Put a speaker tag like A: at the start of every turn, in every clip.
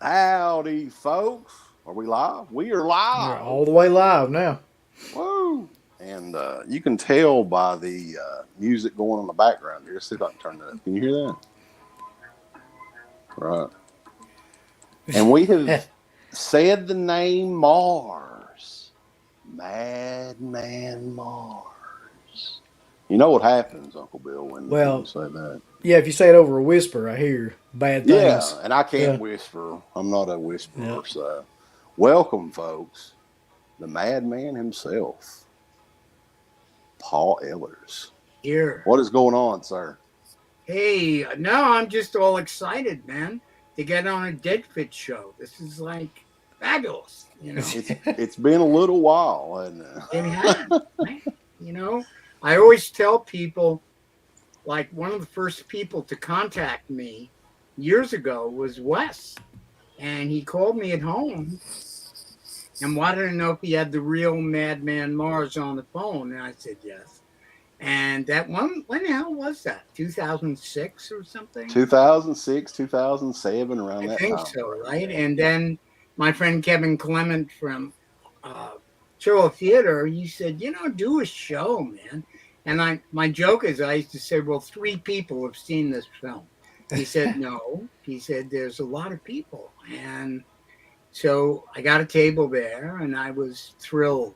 A: Howdy, folks. Are we live? We are
B: We're
A: live.
B: all the way live now.
A: Woo! And you can tell by the music going on in the background here. See if I can turn that up. Can you hear that? Right. And we have said the name Mars. Madman Mars. You know what happens, Uncle Bill, when you
B: Well,
A: say that?
B: yeah, if you say it over a whisper, I hear bad
A: Yeah,
B: things.
A: and I can't
B: Yeah,
A: whisper. I'm not a
B: yeah.
A: whisperer. So, welcome, folks. The madman himself, Paul Ellers.
C: Here.
A: What is going on, sir?
C: Hey, no, I'm just all excited, man, to get on a Dead Fit show. This is like fabulous.
A: It's been a little while, hasn't
C: It
A: it?
C: has, man. You know, I always tell people, like, one of the first people to contact me years ago was Wes. And he called me at home and wanted to know if he had the real Madman Mars on the phone. And I said, yes. And that one, when the hell was that? 2006 or something?
A: 2006, 2007, around
C: I
A: that
C: think
A: time
C: so,
A: frame.
C: right?
A: Yeah.
C: And then my friend Kevin Clement from uh, Churro Theater, he said, do a show, man. And my joke is, I used to say, well, three people have seen this film. He said, no. He said, there's a lot of people. And so I got a table there, and I was thrilled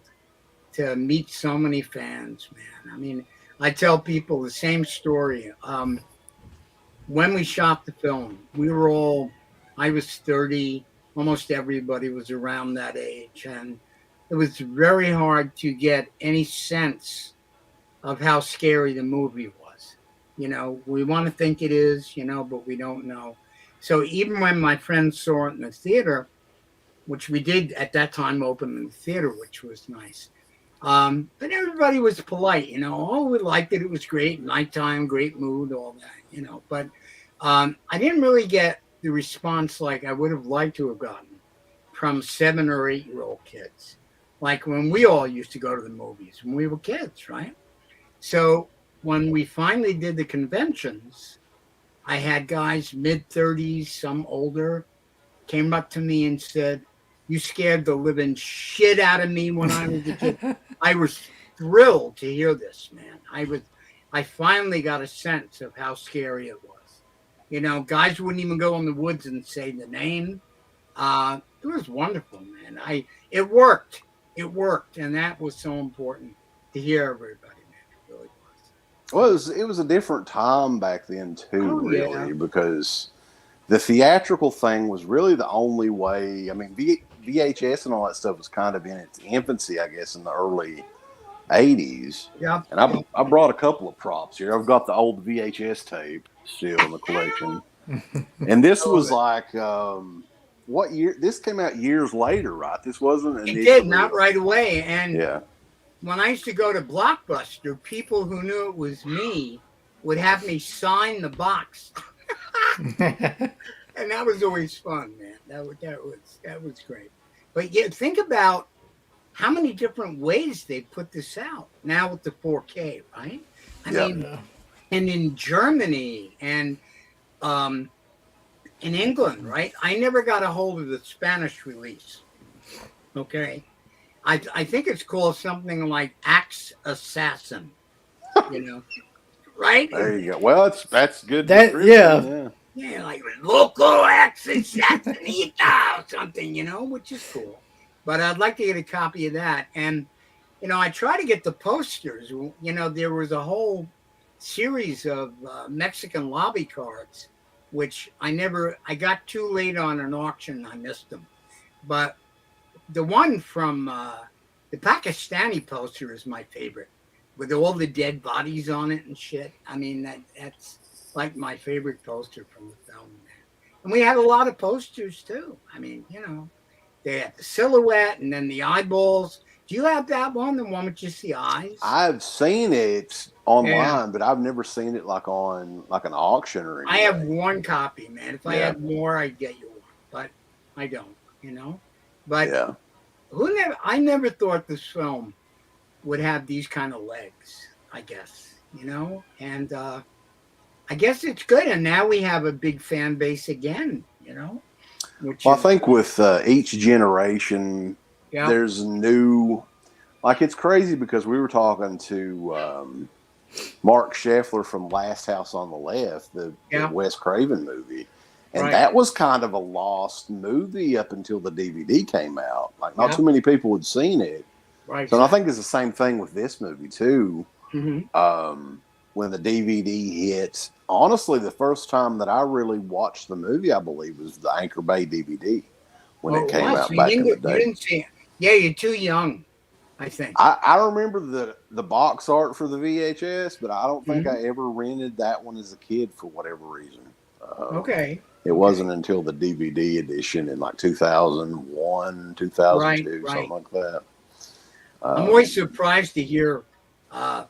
C: to meet so many fans, man. I mean, I tell people the same story. When we shot the film, I was 30, almost everybody was around that age. And it was very hard to get any sense of how scary the movie was. We want to think it is, but we don't know. So even when my friends saw it in the theater, which we did at that time open in the theater, which was nice. But everybody was polite, Oh, we liked it. It was great. Nighttime, great mood, all that. But I didn't really get the response like I would have liked to have gotten from 7 or 8 year old kids. Like when we all used to go to the movies when we were kids, right? So when we finally did the conventions, I had guys mid 30s, some older, came up to me and said, "You scared the living shit out of me when I was a kid." I was thrilled to hear this, man. I finally got a sense of how scary it was. Guys wouldn't even go in the woods and say the name. It was wonderful, man. It worked. It worked, and that was so important to hear everybody, man. It really was.
A: Well, it was a different time back then too,
C: Oh yeah,
A: really, because the theatrical thing was really the only way. I mean, VHS and all that stuff was kind of in its infancy, I guess, in the early '80s.
C: yeah.
A: And I brought a couple of props here. I've got the old VHS tape still in the collection, and this
C: I love
A: was
C: it.
A: like what year? This came out years later, right? This wasn't
C: It did
A: initially.
C: not right away, and
A: Yeah.
C: when I used to go to Blockbuster, people who knew it was me would have me sign the box, and that was always fun, man. That was great. But yeah, think about how many different ways they put this out now with the 4K, right? I
A: Yeah.
C: mean,
B: Yeah.
C: and in Germany and um, in England, right? I never got a hold of the Spanish release. Okay, I think it's called something like Axe Assassin. You know, right?
A: There you go. Well, that's good
B: That
A: description.
B: yeah.
A: Yeah.
C: Yeah, like local Axe Assassinita or something, which is cool. But I'd like to get a copy of that. And I try to get the posters. There was a whole series of Mexican lobby cards, which I got too late on an auction. I missed them. But the one from the Pakistani poster is my favorite, with all the dead bodies on it and shit. I mean, that's like my favorite poster from the film, man. And we had a lot of posters too. I mean, they had the silhouette and then the eyeballs. Do you have that one, the one with just the eyes?
A: I've seen it
C: Yeah,
A: online, but I've never seen it like on like an auction or
C: I have
A: anything.
C: one copy, man. If I
A: Yeah,
C: had more, I'd get you one, but I don't. But
A: yeah.
C: I never thought this film would have these kind of legs, I guess, and I guess it's good. And now we have a big fan base again. which
A: Well, I
C: is
A: think with each generation,
C: yeah,
A: there's new. Like it's crazy because we were talking to Mark Scheffler from Last House on the Left, the
C: yeah,
A: Wes Craven movie, and
C: right,
A: that was kind of a lost movie up until the DVD came out. Like not
C: yeah,
A: too many people had seen it.
C: right,
A: So I
C: exactly.
A: think it's the same thing with this movie too.
C: Hmm.
A: When the DVD hit, honestly, the first time that I really watched the movie, I believe, was the Anchor Bay DVD when
C: Oh,
A: it
C: it
A: came
C: was. So
A: out back in the
C: you
A: day.
C: didn't see it. Yeah, you're too young, I think.
A: I remember the box art for the VHS, but I don't think
C: Hmm.
A: I ever rented that one as a kid for whatever reason.
C: Okay.
A: It
C: Okay.
A: wasn't until the DVD edition in like 2001,
C: Right.
A: 2002, something
C: Right.
A: like that.
C: I'm always
A: Um,
C: surprised to hear uh,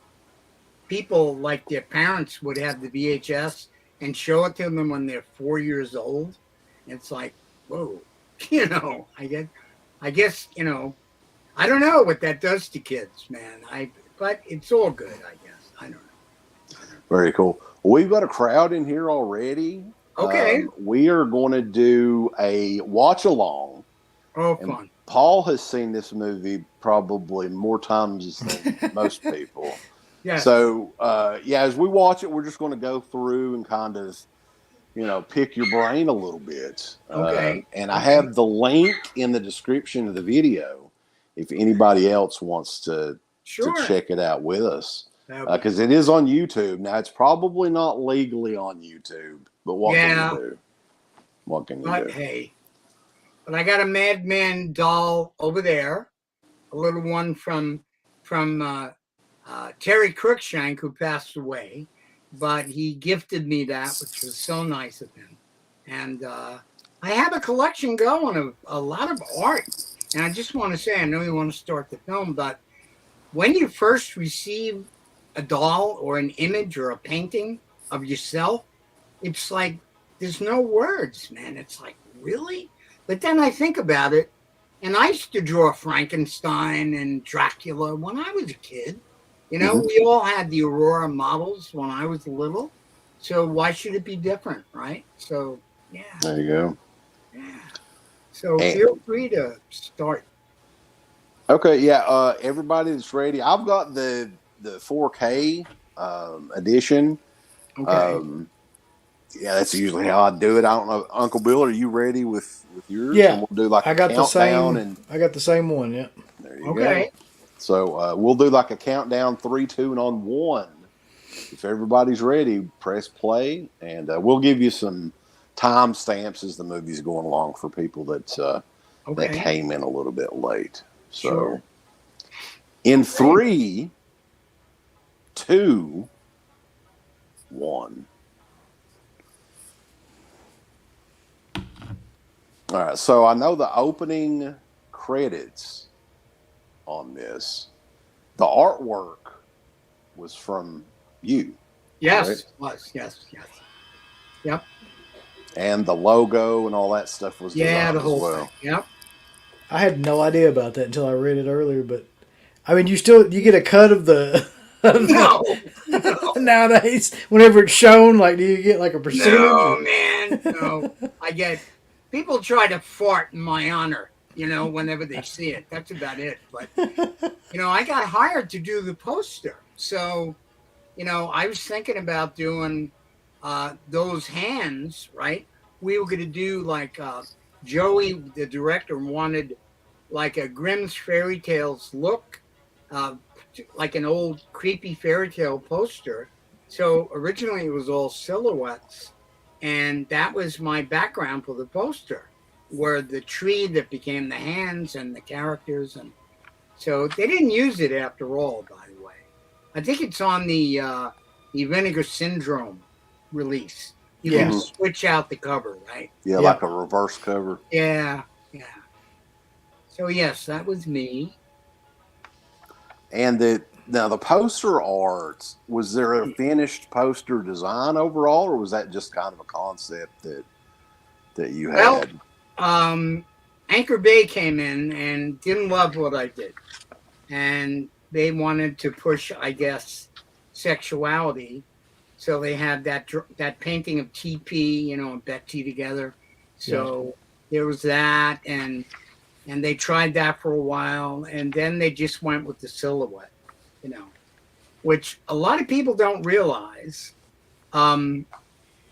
C: people like their parents would have the VHS and show it to them when they're 4 years old. It's like, whoa, I guess, I don't know what that does to kids, man. But it's all good, I guess. I don't know. I don't
A: Very cool. We've got a crowd in here already.
C: know. Okay.
A: We are going to do a watch along,
C: Oh,
A: and
C: fun.
A: Paul has seen this movie probably more times than most people.
C: Yes.
A: So, yeah, as we watch it, we're just going to go through and kind of, pick your brain a little bit.
C: Okay.
A: And I
C: Okay.
A: have the link in the description of the video if anybody else wants to
C: Sure.
A: check it out with us.
C: That would be
A: Because it is on YouTube. Now, it's probably not legally on YouTube, but what can you
C: yeah.
A: do? What can you
C: But
A: do?
C: hey, but I got a Madman doll over there, a little one from Terry Cruikshank, who passed away, but he gifted me that, which was so nice of him. And I have a collection going of a lot of art. And I just want to say, I know you want to start the film, but when you first receive a doll or an image or a painting of yourself, it's like there's no words, man. It's like, really? But then I think about it, and I used to draw Frankenstein and Dracula when I was a kid.
A: Hmm.
C: We all had the Aurora models when I was little. So why should it be different, right? So, yeah,
A: There you go.
C: yeah. So
A: And,
C: feel free to start.
A: okay, yeah. Everybody that's ready, I've got the 4K edition.
C: Okay.
A: Um, yeah, that's usually how I do it. I don't know, Uncle Bill, are you ready with yours? And
B: Yeah,
A: we'll do like
B: I
A: a
B: got the
A: countdown,
B: same.
A: and
B: I got the same one. Yeah.
A: there you go.
C: Okay.
A: So we'll do like a countdown, 3, 2, and on 1. If everybody's ready, press play, and we'll give you some time stamps as the movie's going along for people that
C: Okay.
A: came in a little bit late. So
C: Sure.
A: in
C: Okay.
A: 3, 2, 1. All right. So I know the opening credits on this. The artwork was from you,
C: Yes.
A: correct?
C: Was. Yes. Yes. Yep.
A: And the logo and all that stuff was
C: Yeah. The
A: designed as
C: whole thing.
A: well.
C: Yep.
B: I had no idea about that until I read it earlier. But I mean, you get a cut of the, of the
C: No. No.
B: nowadays. Whenever it's shown, like, do you get like a percentage?
C: No, man. No. I get people try to fart in my honor, whenever they see it. That's about it. But, I got hired to do the poster. So, I was thinking about doing those hands, right? We were going to do like Joey, the director, wanted like a Grimm's fairy tales look, uh, like an old creepy fairy tale poster. So originally it was all silhouettes, and that was my background for the poster, where the tree that became the hands and the characters, and so they didn't use it after all. By the way, I think it's on the Vinegar Syndrome release. You can
A: Hmm.
B: Yes.
C: switch out the cover, right?
A: Yeah,
B: Yeah.
A: like a reverse cover.
C: Yeah, yeah. So yes, that was me.
A: And the poster art, was there a finished poster design overall, or was that just kind of a concept that you
C: Well,
A: had?
C: Anchor Bay came in and didn't love what I did, and they wanted to push, I guess, sexuality. So they had that painting of TP, and Betsy together.
B: Yeah.
C: So there was that, and they tried that for a while, and then they just went with the silhouette, you know, which a lot of people don't realize. Um,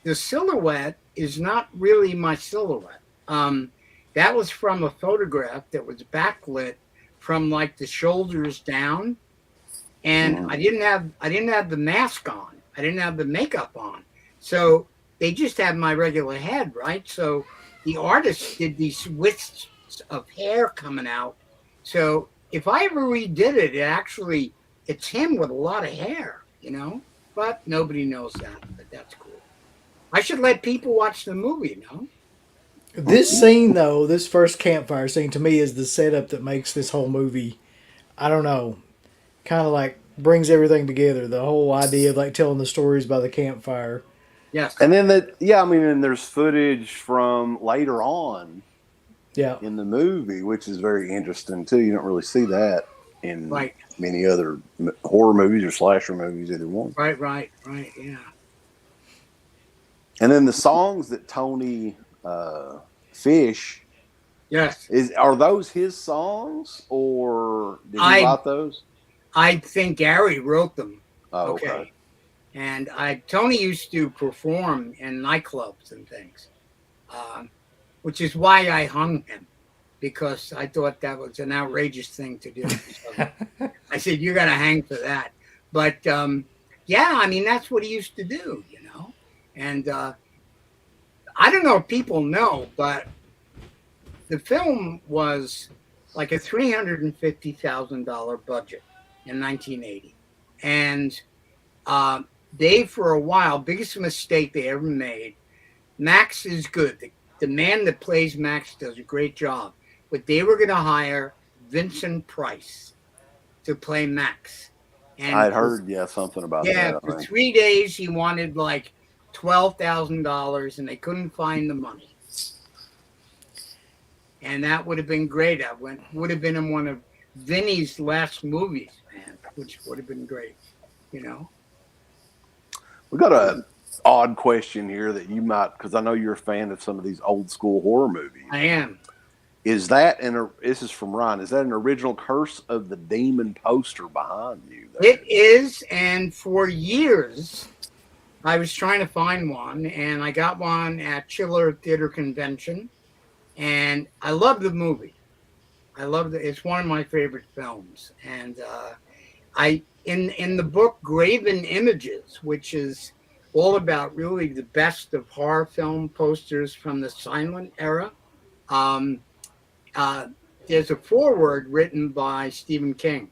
C: the silhouette is not really my silhouette. Um, that was from a photograph that was backlit from like the shoulders down, and
A: Mhm.
C: I didn't have the mask on. I didn't have the makeup on. So they just had my regular head, right? So the artist did these wisps of hair coming out. So if I ever redid it, it's him with a lot of hair, you know? But nobody knows that, but that's cool. I should let people watch the movie, no?
B: This scene, though, this first campfire scene, to me is the setup that makes this whole movie. I don't know, kind of like brings everything together. The whole idea of like telling the stories by the campfire.
C: Yes.
A: And then that, yeah, I mean, and there's footage from later on
B: Yeah.
A: in the movie, which is very interesting too. You don't really see that in
C: Right.
A: many other horror movies or slasher movies, either one.
C: Right. Yeah.
A: And then the songs that Tony Fish
C: Yes.
A: are those his songs or did he
C: I
A: write those?
C: I think Gary wrote them.
A: Oh, okay.
C: Okay. And Tony used to perform in nightclubs and things, um, which is why I hung him, because I thought that was an outrageous thing to do. So I said, "You got to hang for that." But yeah, I mean that's what he used to do, you know. And I don't know if people know, but the film was like a $350,000 budget in 1980, and they, for a while, biggest mistake they ever made. Max is good. The man that plays Max does a great job, but they were going to hire Vincent Price to play Max,
A: I
C: and
A: had heard, yeah, something about
C: yeah,
A: that, I
C: for
A: think.
C: 3 days he wanted like $12,000, and they couldn't find the money. And that would have been great. Would have been in one of Vinny's last movies, man, which would have been great, you know.
A: We got a odd question here that you might, because I know you're a fan of some of these old school horror movies.
C: I am.
A: Is that this is from Ryan? Is that an original Curse of the Demon poster behind you there?
C: It is, and for years I was trying to find one, and I got one at Chiller Theater Convention, and I love the movie. I love it. It's one of my favorite films, and I in the book Graven Images, which is all about really the best of horror film posters from the silent era. Um, uh, there's a foreword written by Stephen King,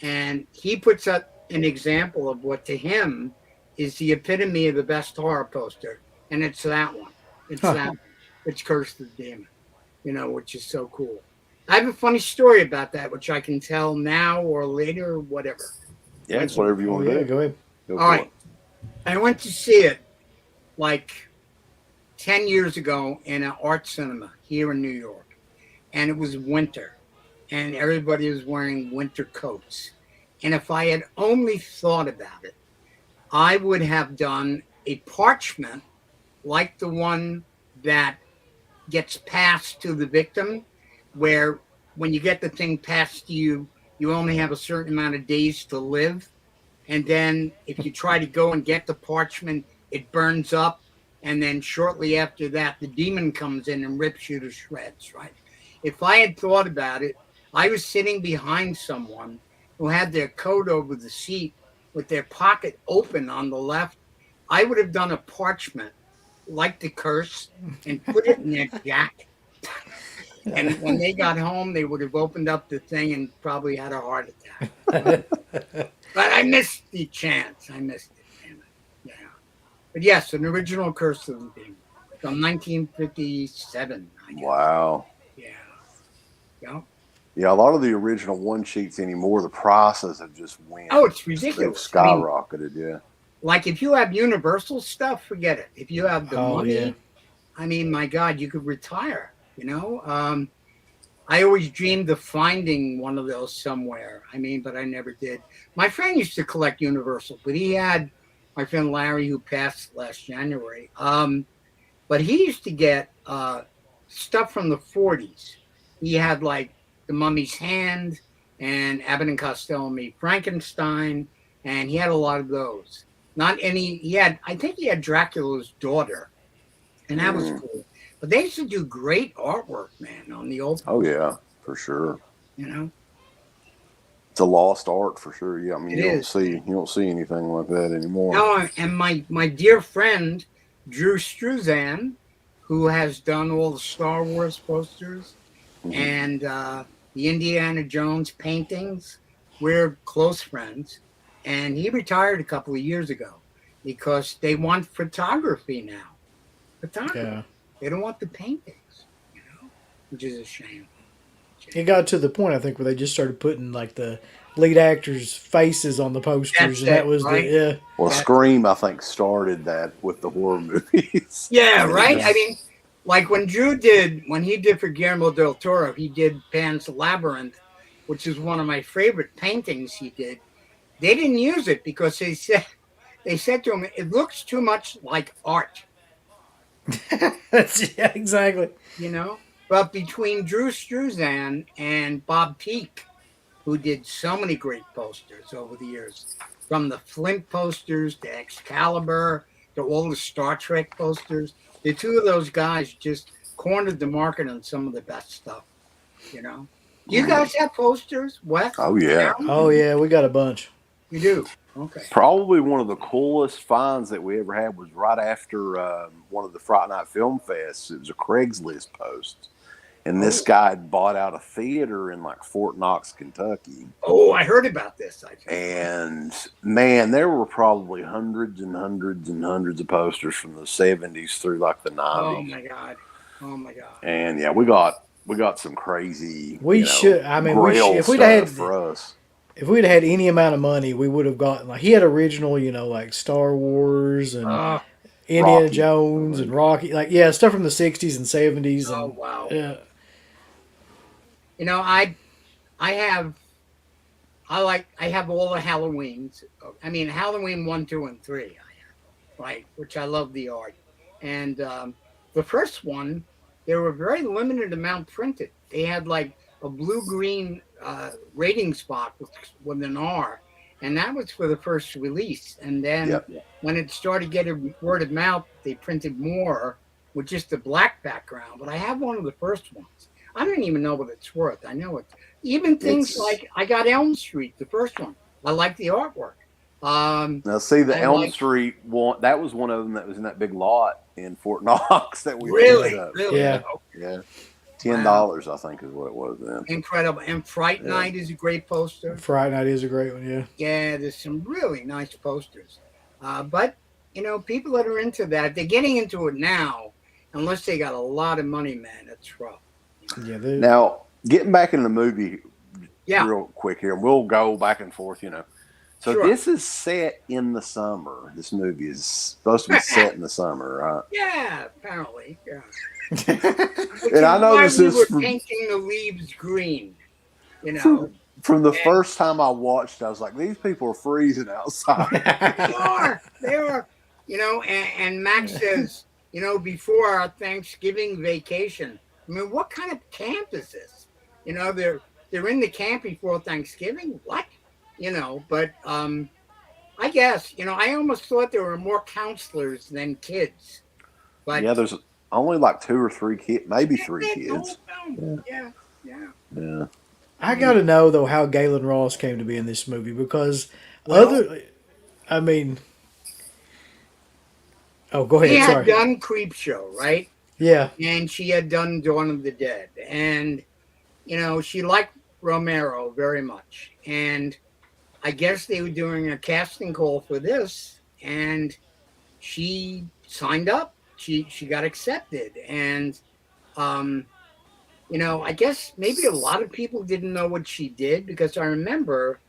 C: and he puts up an example of what to him is the epitome of the best horror poster, and it's that one. It's
B: Huh.
C: that one. It's Curse the Demon, you know, which is so cool. I have a funny story about that, which I can tell now or later, or whatever.
A: Yeah, it's whatever you
B: Oh
A: want to
B: yeah,
A: do.
B: go ahead.
A: Go
C: All
A: for
C: right.
A: it.
C: I went to see it like 10 years ago in an art cinema here in New York, and it was winter, and everybody was wearing winter coats. And if I had only thought about it, I would have done a parchment like the one that gets passed to the victim, where when you get the thing passed to you, you only have a certain amount of days to live. And then if you try to go and get the parchment, it burns up. And then shortly after that, the demon comes in and rips you to shreds, right? If I had thought about it, I was sitting behind someone who had their coat over the seat with their pocket open on the left. I would have done a parchment like the curse and put it in their jacket. And when they got home, they would have opened up the thing and probably had a heart attack. But I missed the chance. I missed it. Damn it. Yeah. But yes, an original Curse of the Demon from 1957, I guess.
A: Wow.
C: Yeah. Yeah.
A: Yeah, a lot of the original one sheets anymore, the prices have just went.
C: Oh, it's
A: They've
C: ridiculous. I mean,
A: skyrocketed, yeah.
C: like if you have Universal stuff, forget it. If you have the
B: Oh,
C: money,
B: yeah.
C: I mean, my God, you could retire, you know? I always dreamed of finding one of those somewhere. I mean, but I never did. My friend used to collect Universal, but he had my friend Larry, who passed last January. But he used to get stuff from the 40s. He had like The Mummy's Hand and Abbott and Costello Meet Frankenstein, and he had a lot of those. Not any. He had. I think he had Dracula's daughter, and that was
A: Mm.
C: cool. But they used to do great artwork, man, on the old.
A: Oh yeah, for sure.
C: You know,
A: It's a lost art for sure. Yeah, I mean
C: it is.
A: you don't see anything like that anymore.
C: No, and my dear friend Drew Struzan, who has done all the Star Wars posters and the Indiana Jones paintings, we're close friends. And he retired a couple of years ago because they want photography now. Photography.
B: Yeah.
C: They don't want the paintings, which is a shame.
B: It got to the point, I think, where they just started putting like the lead actors' faces on the posters,
C: That's
B: and that
C: it,
B: was
C: right?
B: the
A: Well, Scream, I think, started that with the horror movies.
C: Yeah, right.
B: Yeah.
C: I mean, like when he did for Guillermo del Toro, he did Pan's Labyrinth, which is one of my favorite paintings he did. They didn't use it because they said to him, it looks too much like art,
B: yeah, exactly.
C: you know. But between Drew Struzan and Bob Peake, who did so many great posters over the years, from the Flint posters to Excalibur to all the Star Trek posters, the two of those guys just cornered the market on some of the best stuff, you know. Do you guys have posters, Wes?
A: Oh yeah,
C: Aaron?
B: Oh yeah, we got a bunch.
C: You do? Okay.
A: probably one of the coolest finds that we ever had was right after one of the Fright Night Film Fests. It was a Craigslist post, and this guy had bought out a theater in like Fort Knox, Kentucky.
C: Oh, I heard about this, I think.
A: And man, there were probably hundreds and hundreds and hundreds of posters from the 70s through like the 90s.
C: Oh my God. Oh my God.
A: And yeah, we got some crazy.
B: We should. I mean, if we'd
A: stuff
B: had
A: for us.
B: if we'd had any amount of money, we would have gotten like he had original, like Star Wars and Indiana
A: Rocky.
B: Jones and Rocky, like stuff from the '60s and '70s.
C: Oh
B: And,
C: wow.
B: yeah,
C: You know, I have I have all the Halloweens. I mean, Halloween 1, 2, and 3. I have, right, which I love the art. And the first one, there were very limited amount printed. They had like a blue-green rating spot with an R, and that was for the first release. And then when it started getting word of mouth, they printed more with just a black background. But I have one of the first ones. I don't even know what it's worth. I know it. Even things like I got Elm Street, the first one. I like the artwork.
A: Now, see the Elm Street one. That was one of them that was in that big lot in Fort Knox that we
C: really,
A: picked up.
C: really,
B: Yeah.
A: Yeah, $10 I think is what it was then.
C: incredible. And Fright Night is a great poster.
B: Friday Night is a great one. Yeah.
C: Yeah, there's some really nice posters. But people that are into that, they're getting into it now. Unless they got a lot of money, man, it's rough.
B: Yeah.
A: Now, getting back in the movie
C: Yeah.
A: real quick here, we'll go back and forth, So
C: Sure.
A: this is set in the summer. This movie is supposed to be set in the summer, right?
C: Yeah, apparently. Yeah.
A: And I know this is
C: we're painting the leaves green.
A: From the first time I watched, I was like, these people are freezing outside.
C: They are. And Max says, before our Thanksgiving vacation. I mean, what kind of camp is this? They're in the camp before Thanksgiving. What? But I guess I almost thought there were more counselors than kids. But
A: yeah, there's only like 2 or 3 kids, maybe 3 kids. Yeah.
B: I got to know though how Galen Ross came to be in this movie because I mean, oh, go ahead.
C: She had
B: Sorry.
C: done Creep Show, right?
B: Yeah.
C: And she had done Dawn of the Dead. And, she liked Romero very much. And I guess they were doing a casting call for this. And she signed up. She got accepted. And, I guess maybe a lot of people didn't know what she did because I remember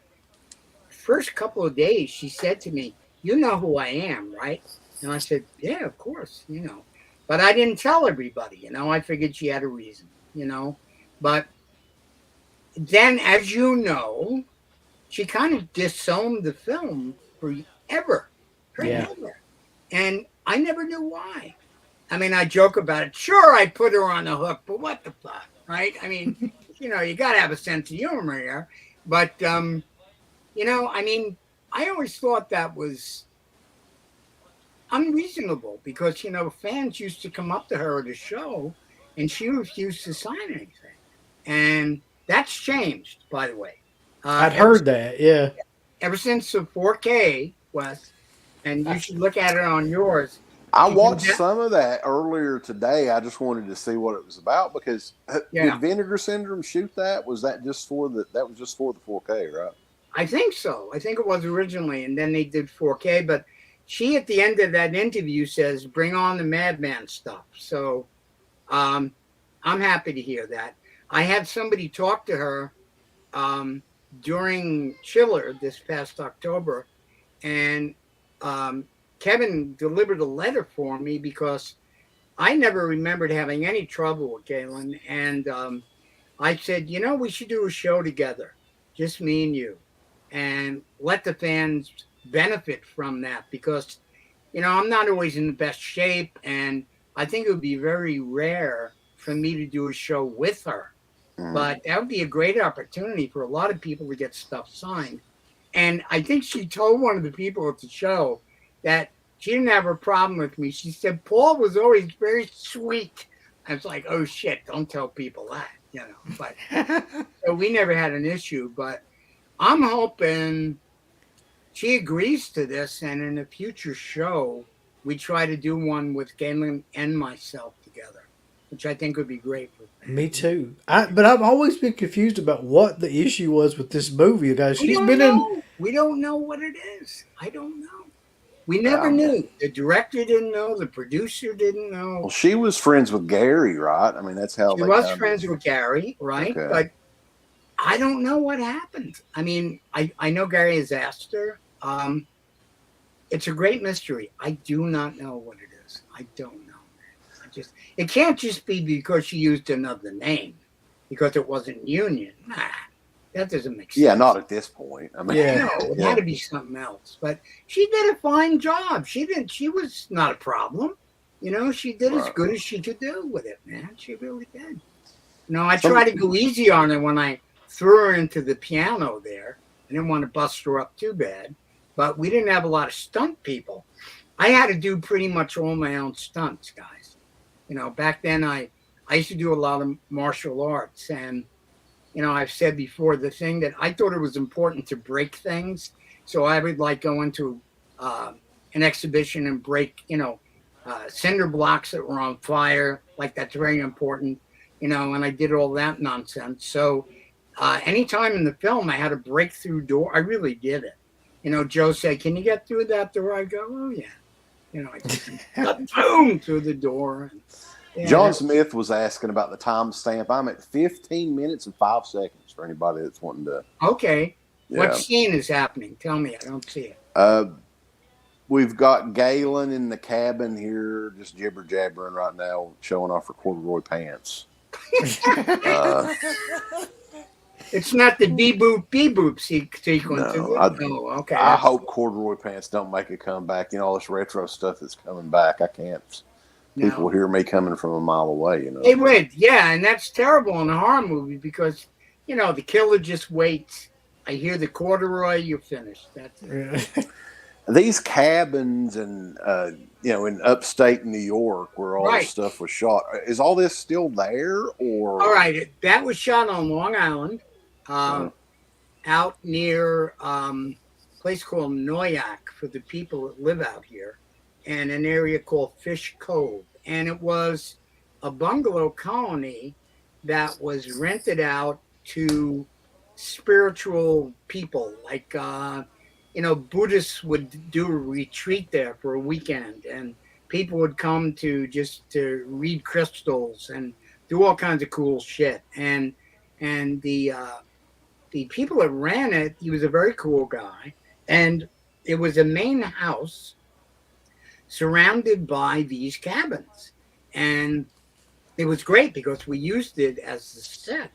C: first couple of days she said to me, "You know who I am, right?" And I said, "Yeah, of course, But I didn't tell everybody, I figured she had a reason, But then, as you know, she kind of disowned the film forever.
B: Yeah.
C: And I never knew why. I mean, I joke about it. Sure, I put her on the hook, but what the fuck, right? I mean, you got to have a sense of humor here. But I mean, I always thought that was unreasonable because fans used to come up to her at a show, and she refused to sign anything, and that's changed, by the way.
B: I'd
C: Ever
B: heard that. Yeah.
C: ever since the 4K, Wes, and you
B: I,
C: should look at it on yours.
A: I
C: She can
A: watched some of that earlier today. I just wanted to see what it was about because did
C: yeah,
A: Vinegar Syndrome shoot that? Was that just for the? That was just for the 4K, right?
C: I think so. I think it was originally, and then they did 4K. But she, at the end of that interview, says, "Bring on the Madman stuff." So um, I'm happy to hear that. I had somebody talk to her um, during Chiller this past October, and um, Kevin delivered a letter for me because I never remembered having any trouble with Galen, and I said, we should do a show together, just me and you, and let the fans benefit from that because, I'm not always in the best shape. And I think it would be very rare for me to do a show with her.
A: Mm.
C: But that would be a great opportunity for a lot of people to get stuff signed. And I think she told one of the people at the show that she didn't have a problem with me. She said, Paul was always very sweet. I was like, oh shit, don't tell people that. But so we never had an issue. But I'm hoping she agrees to this, and in a future show, we try to do one with Galen and myself together, which I think would be great for
B: Me
C: fans.
B: too. But I've always been confused about what the issue was with this movie, guys.
C: We
B: She's
C: don't
B: been in.
C: know. We don't know what it is. I don't know. We never
A: Um,
C: knew. The director didn't know. The producer didn't
A: well,
C: know.
A: she was friends with Gary, right? I mean, that's how
C: She
A: they
C: was
A: kind of.
C: friends with Gary, right?
A: Okay.
C: But I don't know what happened. I mean, I know Gary has asked her. It's a great mystery. I do not know what it is. I don't know. It can't just be because she used another name because it wasn't Union. Nah, that doesn't make
A: Yeah,
C: sense.
A: not at this point. I mean,
B: Yeah.
C: No, it had
A: yeah,
C: to be something else. But she did a fine job. She was not a problem. She did as
A: right.
C: good as she could do with it, man. She really did. I
A: Some
C: tried to go easy on her when I threw her into the piano there. I didn't want to bust her up too bad. But we didn't have a lot of stunt people. I had to do pretty much all my own stunts, guys. Back then I used to do a lot of martial arts, and I've said before the thing that I thought it was important to break things. So I would like go into uh, an exhibition and break, cinder blocks that were on fire. Like that's very important, and I did all that nonsense. So anytime in the film I had a breakthrough door, I really did it. Joe said, "Can you get through that door?" I go, "Oh yeah." I just got boom through the door. And, yeah,
A: John
C: that,
A: Smith was asking about the timestamp. I'm at 15 minutes and 5 seconds for anybody that's wanting to.
C: okay. What
A: Yeah.
C: scene is happening? Tell me. I don't see it.
A: Uh, we've got Galen in the cabin here, just jibber jabbering right now, showing off her corduroy pants. Uh,
C: It's not the bee boop sequence, is
A: no,
C: it? Oh, okay.
A: I hope corduroy pants don't make a comeback. All this retro stuff that's coming back. I can't. People
C: No.
A: will hear me coming from a mile away.
C: They would, yeah, and that's terrible in a horror movie because the killer just waits. I hear the corduroy, you're finished. That's it.
A: These cabins and in upstate New York where all this
C: Right.
A: stuff was shot, is all this still there or?
C: All right. That was shot on Long Island,
A: Uh,
C: out near a place called Noyak for the people that live out here, and an area called Fish Cove. And it was a bungalow colony that was rented out to spiritual people. Like, Buddhists would do a retreat there for a weekend, and people would come to read crystals and do all kinds of cool shit. And the people that ran it, he was a very cool guy, and it was a main house surrounded by these cabins, and it was great because we used it as a set.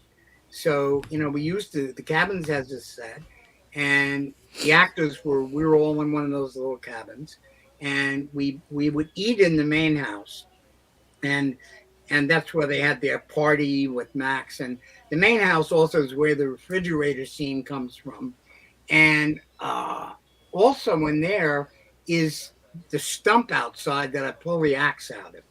C: So we used the cabins as a set, and the actors we were all in one of those little cabins, and we would eat in the main house, and that's where they had their party with Max. And the main house also is where the refrigerator scene comes from. And also in there is the stump outside that I pull the axe out of.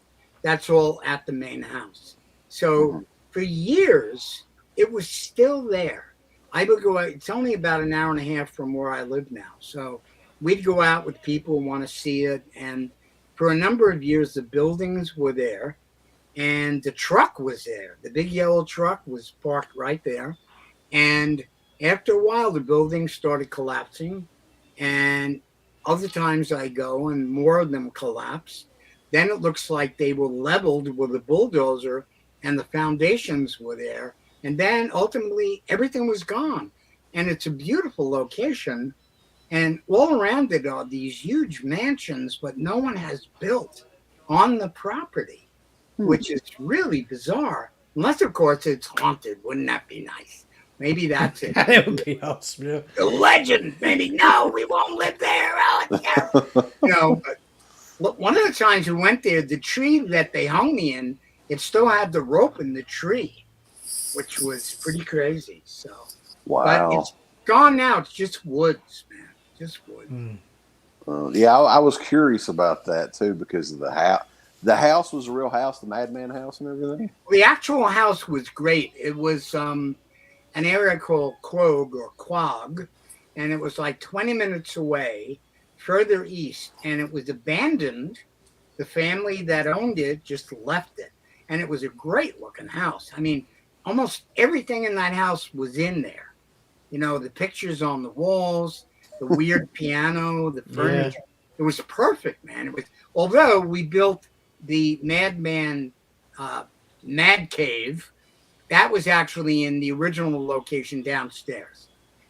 C: That's all at the main house. So
A: Mhm.
C: for years, it was still there. I would go out, it's only about an hour and a half from where I live now. So we'd go out with people who want to see it. And for a number of years, the buildings were there and the truck was there. The big yellow truck was parked right there. And after a while, the building started collapsing. And other times I go and more of them collapse. Then it looks like they were leveled with a bulldozer and the foundations were there. And then ultimately everything was gone. And it's a beautiful location. And all around it are these huge mansions, but no one has built on the property,
A: Hmm.
C: which is really bizarre. Unless, of course, it's haunted. Wouldn't that be nice? Maybe that's it.
B: That would be awesome. Yeah.
C: The legend. Maybe no, we won't live there. Oh, it's terrible. But look, one of the times we went there, the tree that they hung me in, it still had the rope in the tree, which was pretty crazy. So, but
A: Wow.
C: it's gone now. It's just woods, man. Just woods.
B: Mm.
A: Yeah, I was curious about that too because of the house. The house was a real house, the Madman house and everything.
C: The actual house was great. It was an area called Quogue or Quag, and it was like 20 minutes away, further east, and it was abandoned. The family that owned it just left it, and it was a great looking house. I mean, almost everything in that house was in there. The pictures on the walls, the weird piano, the
B: Yeah.
C: furniture. It was perfect, man. It was, although we built the Madman uh, Mad Cave, that was actually in the original location downstairs.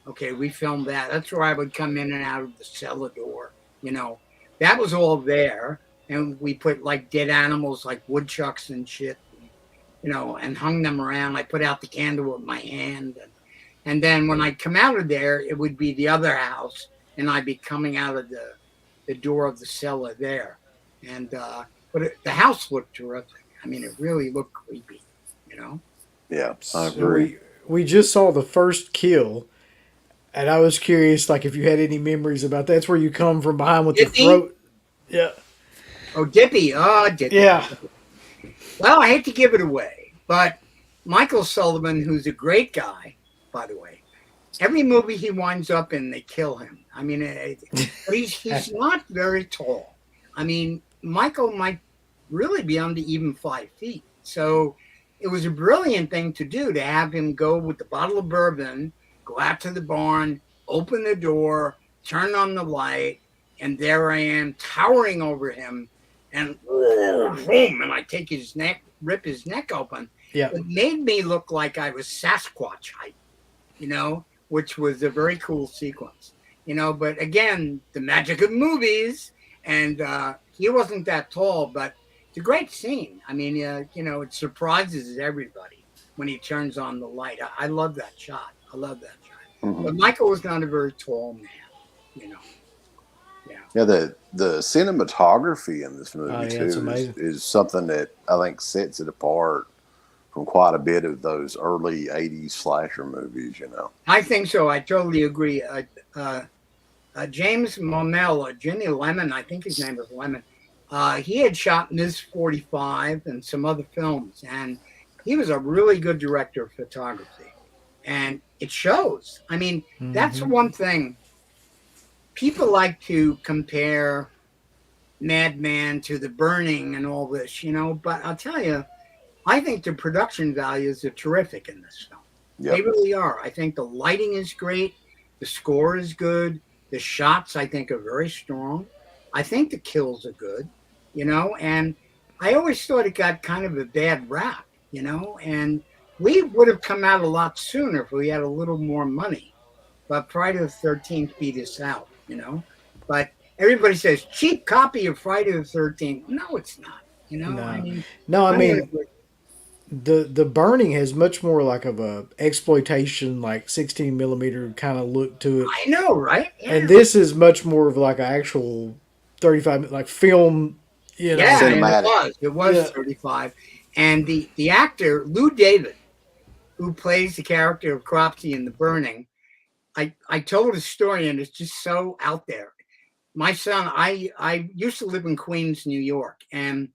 C: Okay, we filmed that. That's where I would come in and out of the cellar door. You know, that was all there, and we put like dead animals, like woodchucks and shit, and hung them around. I put out the candle with my hand, and then when I come out of there, it would be the other house, and I'd be coming out of the door of the cellar there, and but the house looked terrific. I mean, it really looked creepy. You know.
A: Yeah, I
B: So
A: agree.
B: we just saw the first kill, and I was curious, like if you had any memories about that. That's where you come from behind with the
C: Dippy?
B: throat. Yeah.
C: Oh, Dippy. Oh, Dippy.
B: Yeah.
C: Well, I hate to give it away, but Michael Sullivan, who's a great guy, by the way, every movie he winds up in, they kill him. I mean, but he's not very tall. I mean, Michael might really be under even 5 feet. So it was a brilliant thing to do to have him go with the bottle of bourbon, go out to the barn, open the door, turn on the light, and there I am towering over him, and boom, and I take his neck, rip his neck open.
B: Yeah.
C: It made me look like I was Sasquatch height, which was a very cool sequence. But again, the magic of movies, and he wasn't that tall, but it's a great scene. I mean, it surprises everybody when he turns on the light. I love that shot. I love that shot.
A: Hmm.
C: But Michael was not a very tall man, you know. Yeah.
A: Yeah, the cinematography in this
B: Oh
A: movie
B: yeah, it's
A: too
B: amazing.
A: is something that I think sets it apart from quite a bit of those early '80s slasher movies.
C: I think so. I totally agree. James Monell, or Jimmy Lemon, I think his name was Lemon. He had shot Ms. 45 and some other films, and he was a really good director of photography. And it shows. I mean, that's
B: Hmm.
C: one thing. People like to compare Madman to The Burning and all this, but I'll tell you, I think the production values are terrific in this film. They
A: Yep.
C: really are. I think the lighting is great. The score is good. The shots, I think, are very strong. I think the kills are good, and I always thought it got kind of a bad rap, and we would have come out a lot sooner if we had a little more money. But Friday the 13th beat us out, But everybody says cheap copy of Friday the 13th. No, it's not. I
B: No.
C: mean,
B: No, I
C: I'm going
B: mean
C: to
B: the burning has much more like of a exploitation, like 16 millimeter kind of look to it,
C: I know, right?
B: and
C: Yeah.
B: this is much more of like an actual 35 like film. You know,
C: Yeah, and
A: Cinematic.
C: it was
B: Yeah.
C: 35. And the actor Lou David, who plays the character of Cropsey in The Burning, I told a story and it's just so out there. My son, I used to live in Queens, New York, and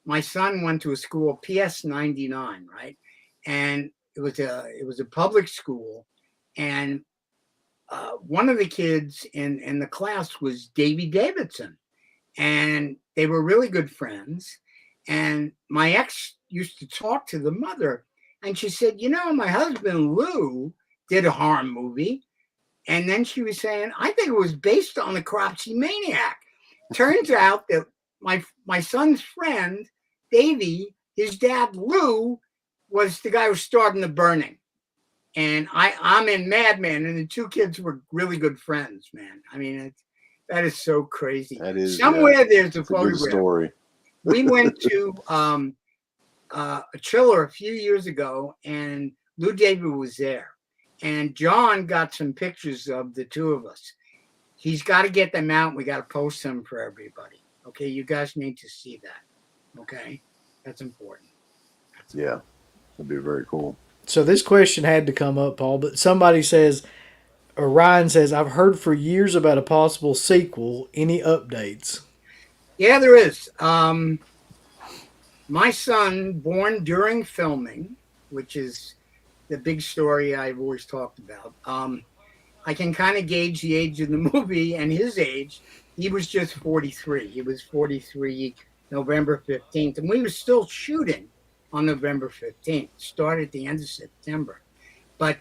C: my son went to a school, PS 99, right? And it was a public school, and one of the kids in the class was Davy Davidson, and they were really good friends. And my ex used to talk to the mother, and she said, my husband Lou did a horror movie. And then she was saying, I think it was based on the Cropsey Maniac. Turns out that my son's friend, Davy, his dad, Lou, was the guy who starred in The Burning. And I'm in Madman, and the two kids were really good friends, man. I mean, that is so crazy.
A: That is
C: Somewhere there's a
A: it's a good
C: photograph.
A: story.
C: We went to a chiller a few years ago, and Lou David was there. And John got some pictures of the two of us. He's got to get them out. We got to post them for everybody. Okay, you guys need to see that. Okay, that's important.
A: Yeah, that'd be very cool.
B: So this question had to come up, Paul, but somebody says, or Ryan says, I've heard for years about a possible sequel. Any updates?
C: Yeah, there is. My son, born during filming, which is the big story I've always talked about. I can kind of gauge the age of the movie and his age. He was just 43. He was 43 November 15th, and we were still shooting on November 15th. Started at the end of September. But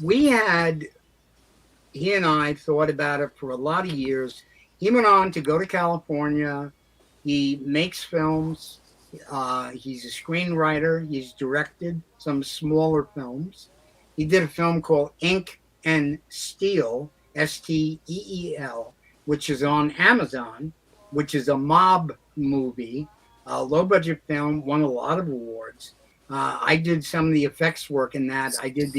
C: he and I thought about it for a lot of years. He went on to go to California. He makes films. He's a screenwriter. He's directed some smaller films. He did a film called Ink and Steel, Steel, which is on Amazon, which is a mob movie, a low-budget film, won a lot of awards. I did some of the effects work in that. I did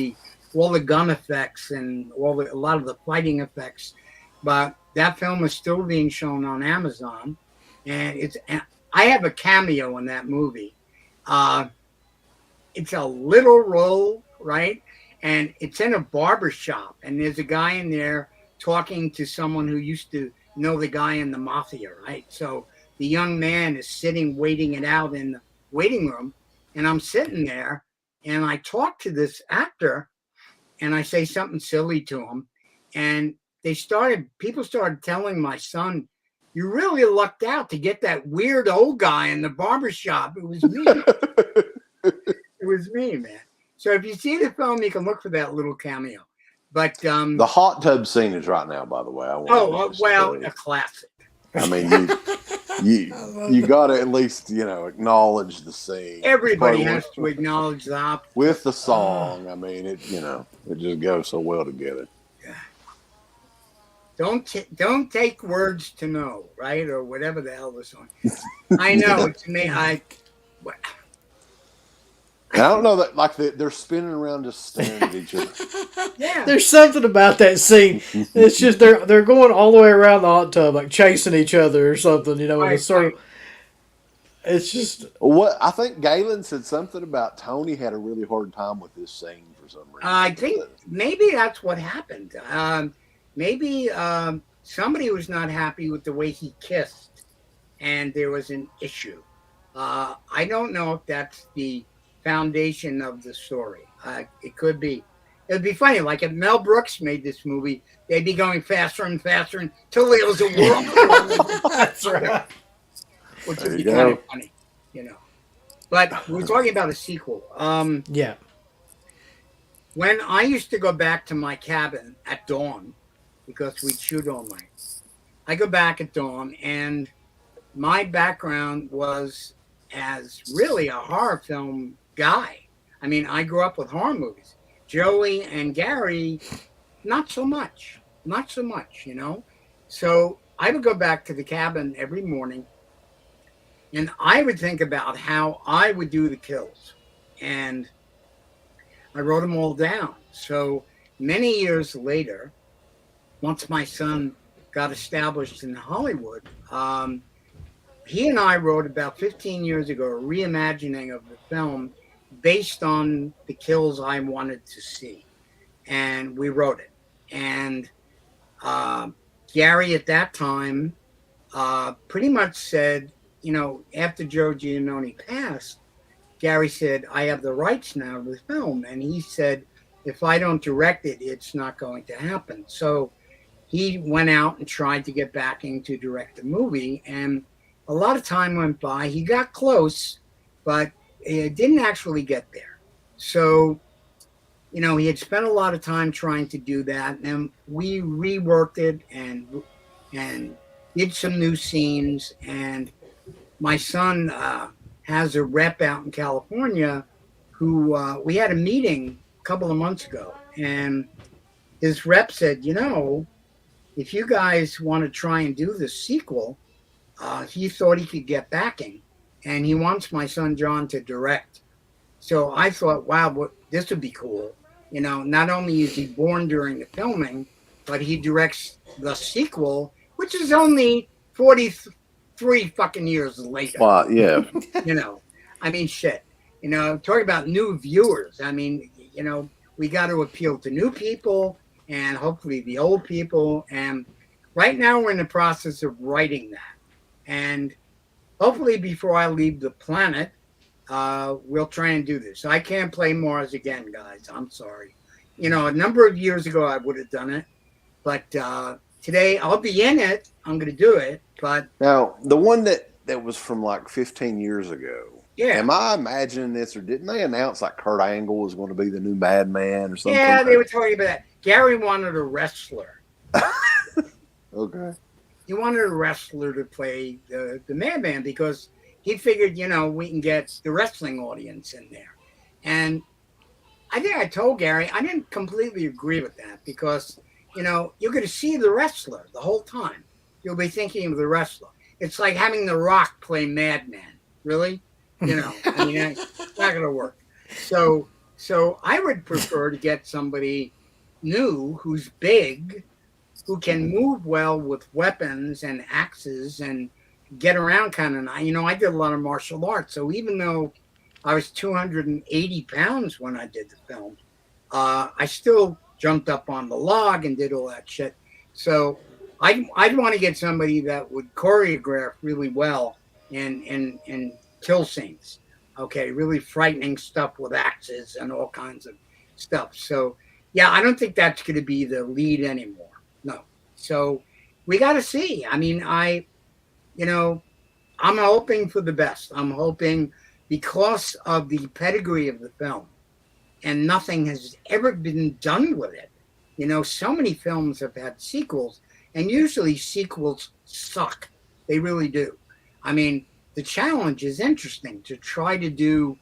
C: all the gun effects and a lot of the fighting effects. But that film is still being shown on Amazon, and I have a cameo in that movie. It's a little role, right? And it's in a barber shop, and there's a guy in there talking to someone who used to know the guy in the mafia, right? So the young man is sitting, waiting it out in the waiting room, and I'm sitting there, and I talk to this actor, and I say something silly to him, and people started telling my son, you really lucked out to get that weird old guy in the barbershop. It was me. It was me, man. So if you see the film, you can look for that little cameo. But
A: the hot tub scene is right now, by the way.
C: A classic.
A: I mean, you got to at least acknowledge the scene.
C: Everybody has to acknowledge that
A: with the song. I mean, it just goes so well together.
C: Don't take words to know, right, or whatever the hell the song. I know to me. I
A: don't know that they're spinning around just staring at each other.
C: Yeah,
B: there's something about that scene. It's just they're going all the way around the hot tub, like chasing each other or something. In a circle. It's just
A: what I think. Galen said something about Tony had a really hard time with this scene for some reason.
C: I think maybe that's what happened. Maybe somebody was not happy with the way he kissed, and there was an issue. I don't know if that's the foundation of the story. It could be. It'd be funny, like if Mel Brooks made this movie, they'd be going faster and faster until there was a world.
B: That's right.
C: Which would be kind of funny, But we're talking about a sequel.
B: Yeah.
C: When I used to go back to my cabin at dawn, because we'd shoot all night, I go back at dawn, and my background was as really a horror film guy. I mean, I grew up with horror movies. Joey and Gary, not so much. So I would go back to the cabin every morning, and I would think about how I would do the kills. And I wrote them all down. So many years later, once my son got established in Hollywood, he and I wrote about 15 years ago a reimagining of the film based on the kills I wanted to see, and we wrote it. And uh, Gary at that time pretty much said, after Joe Giannone passed, Gary said, I have the rights now to the film. And he said, if I don't direct it, it's not going to happen. So he went out and tried to get backing to direct the movie. And a lot of time went by. He got close, but it didn't actually get there. So, he had spent a lot of time trying to do that. And we reworked it and did some new scenes. And my son has a rep out in California who we had a meeting a couple of months ago, and his rep said, if you guys want to try and do the sequel, he thought he could get backing, and he wants my son John to direct. So I thought, wow, this would be cool. Not only is he born during the filming, but he directs the sequel, which is only 43 fucking years later.
A: Well, yeah.
C: I mean, shit. Talk about new viewers. I mean, we got to appeal to new people and hopefully the old people. And right now we're in the process of writing that. And hopefully before I leave the planet, we'll try and do this. I can't play Mars again, guys. I'm sorry. A number of years ago I would have done it. But today I'll be in it. I'm going to do it. But
A: now, the one that was from like 15 years ago.
C: Yeah.
A: Am I imagining this, or didn't they announce like Kurt Angle was going to be the new Madman or something?
C: Yeah, they were talking about that. Gary wanted a wrestler.
A: Okay.
C: He wanted a wrestler to play the Madman because he figured, we can get the wrestling audience in there. And I think I told Gary, I didn't completely agree with that because, you're going to see the wrestler the whole time. You'll be thinking of the wrestler. It's like having The Rock play Madman. Really? I mean, it's not going to work. So I would prefer to get somebody new who's big, who can move well with weapons and axes and get around kind of. I did a lot of martial arts. So even though I was 280 pounds when I did the film, I still jumped up on the log and did all that shit. So I'd want to get somebody that would choreograph really well and kill scenes. Okay, really frightening stuff with axes and all kinds of stuff. So, yeah, I don't think that's going to be the lead anymore. No. So we got to see. I mean, I'm hoping for the best. I'm hoping because of the pedigree of the film, and nothing has ever been done with it. So many films have had sequels, and usually sequels suck. They really do. I mean, the challenge is interesting to try to do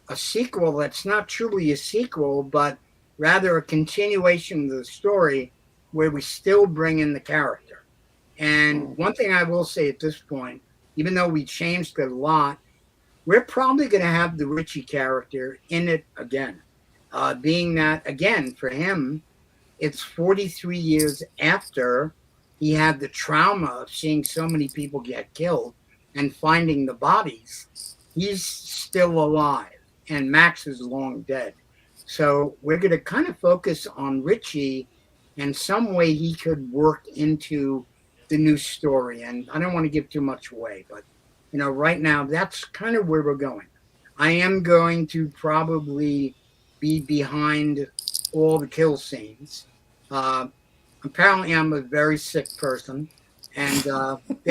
C: a sequel that's not truly a sequel, but rather a continuation of the story where we still bring in the character. And one thing I will say at this point, even though we changed it a lot, we're probably going to have the Richie character in it again. Being that, again, for him, it's 43 years after he had the trauma of seeing so many people get killed and finding the bodies. He's still alive, and Max is long dead. So we're going to kind of focus on Richie and some way he could work into the new story. And I don't want to give too much away, but, right now, that's kind of where we're going. I am going to probably be behind all the kill scenes. Apparently, I'm a very sick person, and they're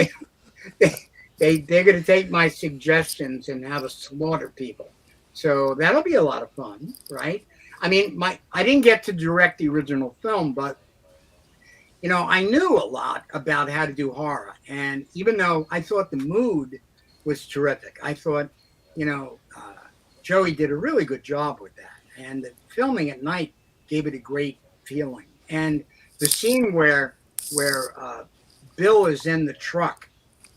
C: going to take my suggestions and have us slaughter people. So that'll be a lot of fun, right? I mean, I didn't get to direct the original film, but I knew a lot about how to do horror, and even though I thought the mood was terrific, I thought, Joey did a really good job with that, and the filming at night gave it a great feeling. And the scene where Bill is in the truck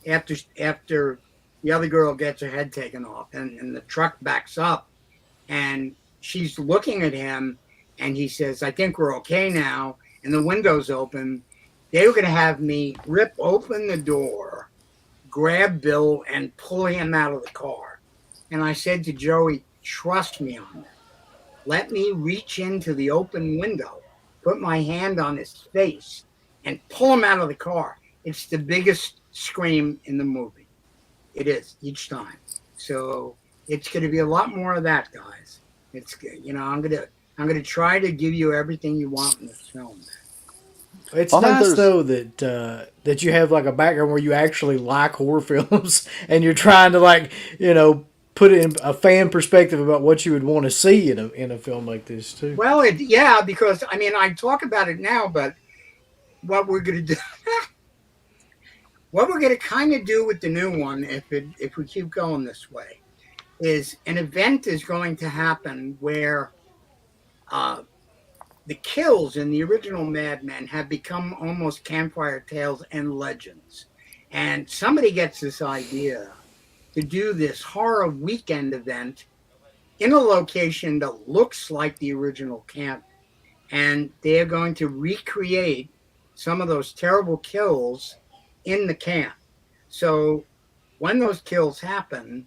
C: after the other girl gets her head taken off, and the truck backs up, and she's looking at him, and he says, I think we're okay now, and the window's open. They were going to have me rip open the door, grab Bill and pull him out of the car. And I said to Joey, trust me on this. Let me reach into the open window, put my hand on his face, and pull him out of the car. It's the biggest scream in the movie. It is each time. So it's going to be a lot more of that, guys. It's I'm gonna try to give you everything you want in this film.
B: It's
A: I think
B: nice
A: there's
B: though that you have like a background where you actually like horror films and you're trying to like put it in a fan perspective about what you would want to see in a film like this too.
C: Well, yeah, because I mean I talk about it now, but what we're gonna do, what we're gonna kind of do with the new one, if we keep going this way, is an event is going to happen where uh, the kills in the original Madman have become almost campfire tales and legends. And somebody gets this idea to do this horror weekend event in a location that looks like the original camp. And they're going to recreate some of those terrible kills in the camp. So when those kills happen,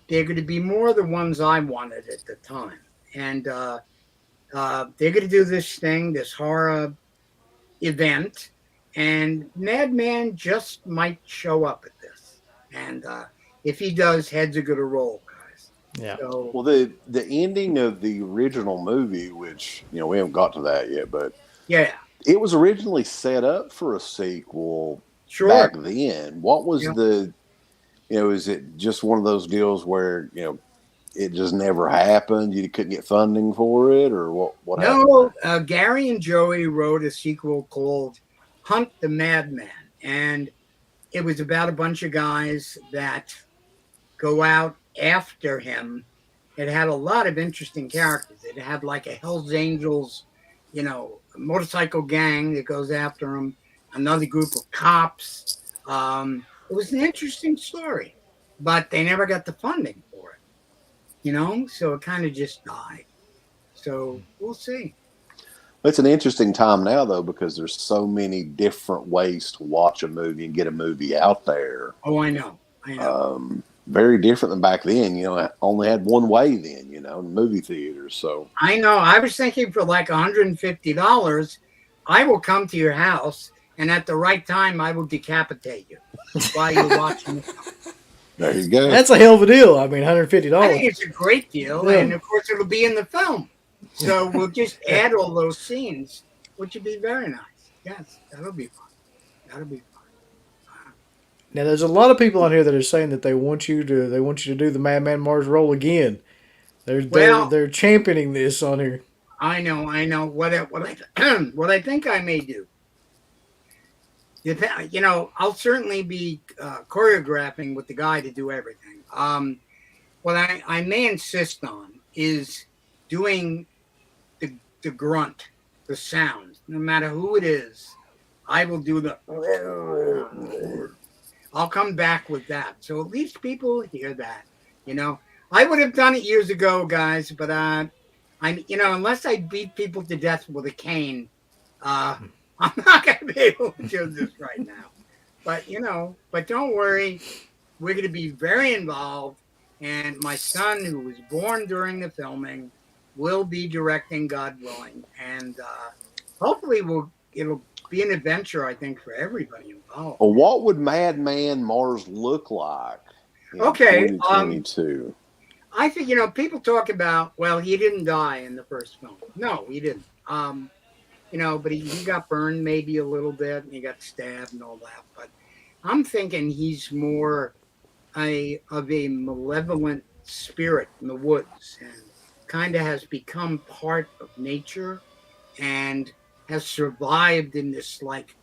C: they're going to be more the ones I wanted at the time. And they're going to do this thing, this horror event, and Madman just might show up at this. And if he does, heads are going to roll, guys.
B: Yeah.
C: So
A: well the ending of the original movie, which we haven't got to that yet, but
C: yeah,
A: it was originally set up for a sequel back
C: sure.
A: then. What was
C: Yeah.
A: is it just one of those deals where it just never happened? You couldn't get funding for it, or what happened
C: No,
A: there?
C: Gary and Joey wrote a sequel called Hunt the Madman, and it was about a bunch of guys that go out after him. It had a lot of interesting characters. It had like a Hell's Angels, motorcycle gang that goes after him, another group of cops. It was an interesting story, but they never got the funding for it, so it kind of just died. So we'll see.
A: It's an interesting time now, though, because there's so many different ways to watch a movie and get a movie out there.
C: Oh, I know. I know.
A: Very different than back then. I only had one way then, in movie theaters. So
C: I know. I was thinking for like $150, I will come to your house, and at the right time, I will decapitate you while you're watching the film.
A: there you go.
B: That's a hell of a deal. I mean, $150.
C: I think it's a great deal,
B: Yeah.
C: and of course, it'll be in the film. So we'll just add all those scenes, which would be very nice. Yes, that'll be fun. That'll be fun.
B: Now, there's a lot of people on here that are saying that they want you to do the Madman Mars role again.
C: Well,
B: They're championing this on here.
C: I know. What I think I may do. I'll certainly be choreographing with the guy to do everything. What I may insist on is doing the grunt, the sound. No matter who it is, I will do the. I'll come back with that, so at least people hear that. I would have done it years ago, guys, but unless I beat people to death with a cane, I'm not going to be able to do this right now. But don't worry, we're going to be very involved, and my son, who was born during the filming, will be directing, God willing, and hopefully it'll be an adventure, I think, for everybody involved.
A: Well, what would Madman Mars look like in
C: Okay,
A: 2022?
C: I think people talk about, well, he didn't die in the first film. No, he didn't. But he got burned maybe a little bit, and he got stabbed and all that. But I'm thinking he's more of a malevolent spirit in the woods, and kind of has become part of nature, and has survived in this like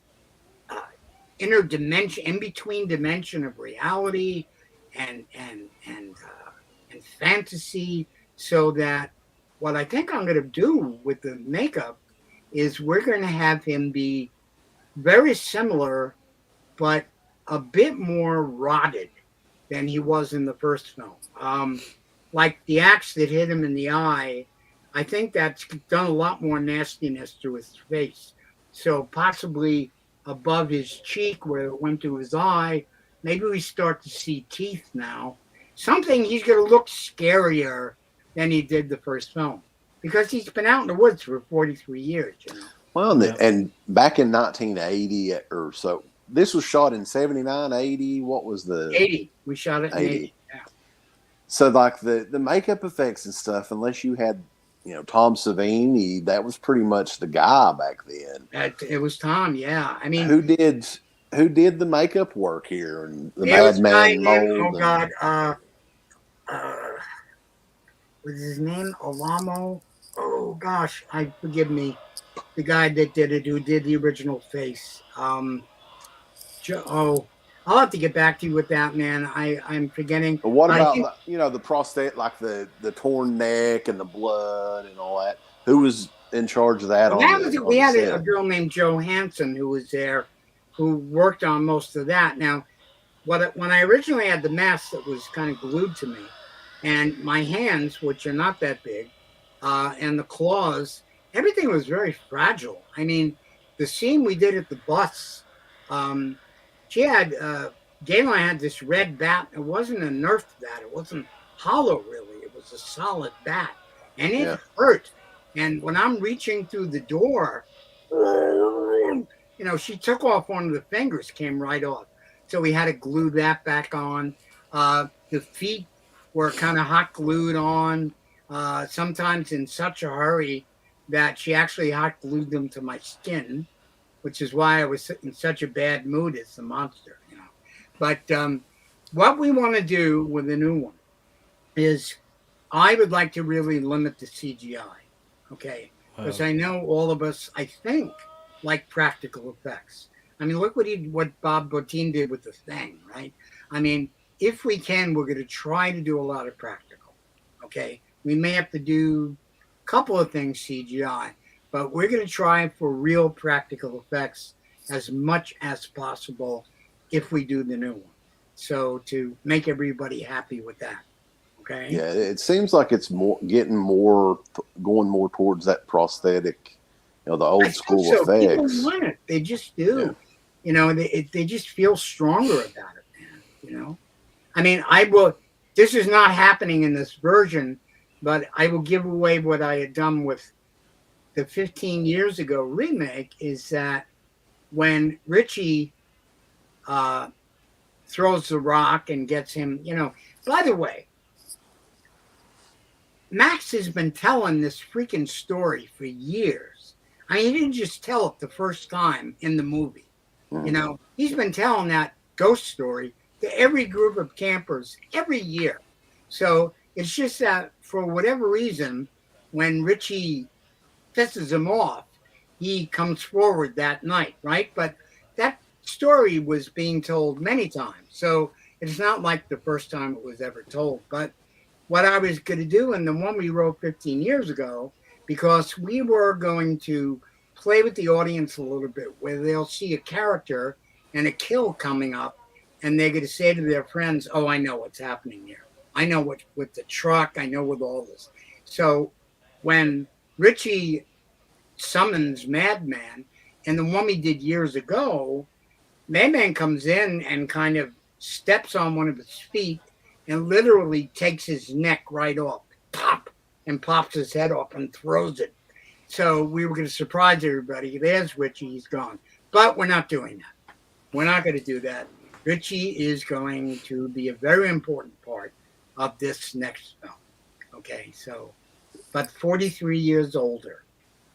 C: inner dimension, in between dimension of reality and fantasy. So that what I think I'm going to do with the makeup is we're going to have him be very similar, but a bit more rotted than he was in the first film. Like the axe that hit him in the eye, I think that's done a lot more nastiness to his face. So possibly above his cheek where it went to his eye, maybe we start to see teeth now. Something he's going to look scarier than he did the first film because he's been out in the woods for 43 years, you know.
A: Well,
B: Yeah.
A: and back in 1980 or so, this was shot in 79, 80. What was the
C: 80. We shot it in 80.
A: 80? So like the makeup effects and stuff, unless you had, Tom Savini, that was pretty much the guy back then.
C: It was Tom, yeah. I mean,
A: who did the makeup work here and the
C: there was a guy
A: Madman
C: named, oh
A: mold?
C: God, uh, what's his name? Olamo? Oh gosh, forgive me. The guy that did it, who did the original face. Oh, I'll have to get back to you with that, man. I'm forgetting.
A: But what
C: But I
A: about
C: think
A: the prosthetic, like the torn neck and the blood and all that? Who was in charge of that
C: well,
A: on
C: that
A: the
C: was
A: on
C: we
A: the
C: had a
A: set?
C: girl named Jo Hansen who was there, who worked on most of that. Now, when I originally had the mask that was kind of glued to me, and my hands, which are not that big, and the claws, everything was very fragile. I mean, the scene we did at the bus, um, she had Galen had this red bat. It wasn't a Nerf bat. It wasn't hollow really. It was a solid bat, and it
A: Yeah.
C: hurt. And when I'm reaching through the door, she took off one of the fingers, came right off. So we had to glue that back on. The feet were kind of hot glued on, sometimes in such a hurry that she actually hot glued them to my skin, which is why I was in such a bad mood as the monster. But what we want to do with the new one is I would like to really limit the CGI, okay? Because
B: Wow.
C: I know all of us, I think, like practical effects. I mean, look what Bob Bottin did with the Thing, right? I mean, if we can, we're going to try to do a lot of practical, okay? We may have to do a couple of things CGI, but we're going to try for real practical effects as much as possible if we do the new one. So to make everybody happy with that, okay?
A: Yeah, it seems like it's going more towards that prosthetic, the
C: I
A: old
C: think
A: school
C: so. People
A: effects.
C: want it. They just
A: Yeah.
C: do. They just feel stronger about it, man. I mean, I will. This is not happening in this version, but I will give away what I had done with the 15 years ago remake. Is that when Richie uh, throws the rock and gets him? By the way, Max has been telling this freaking story for years. I mean, he didn't just tell it the first time in the movie.
A: Mhm.
C: He's been telling that ghost story to every group of campers every year. So it's just that for whatever reason, when Richie pisses him off, he comes forward that night, right? But that story was being told many times. So it's not like the first time it was ever told. But what I was going to do in the one we wrote 15 years ago, because we were going to play with the audience a little bit where they'll see a character and a kill coming up and they're going to say to their friends, oh, I know what's happening here. I know what with the truck. I know with all this. So when Richie summons Madman and the one we did years ago, Madman comes in and kind of steps on one of his feet and literally takes his neck right off, pop, and pops his head off and throws it. So we were going to surprise everybody. There's Richie, he's gone. But we're not doing that. We're not going to do that. Richie is going to be a very important part of this next film. Okay, so, but 43 years older.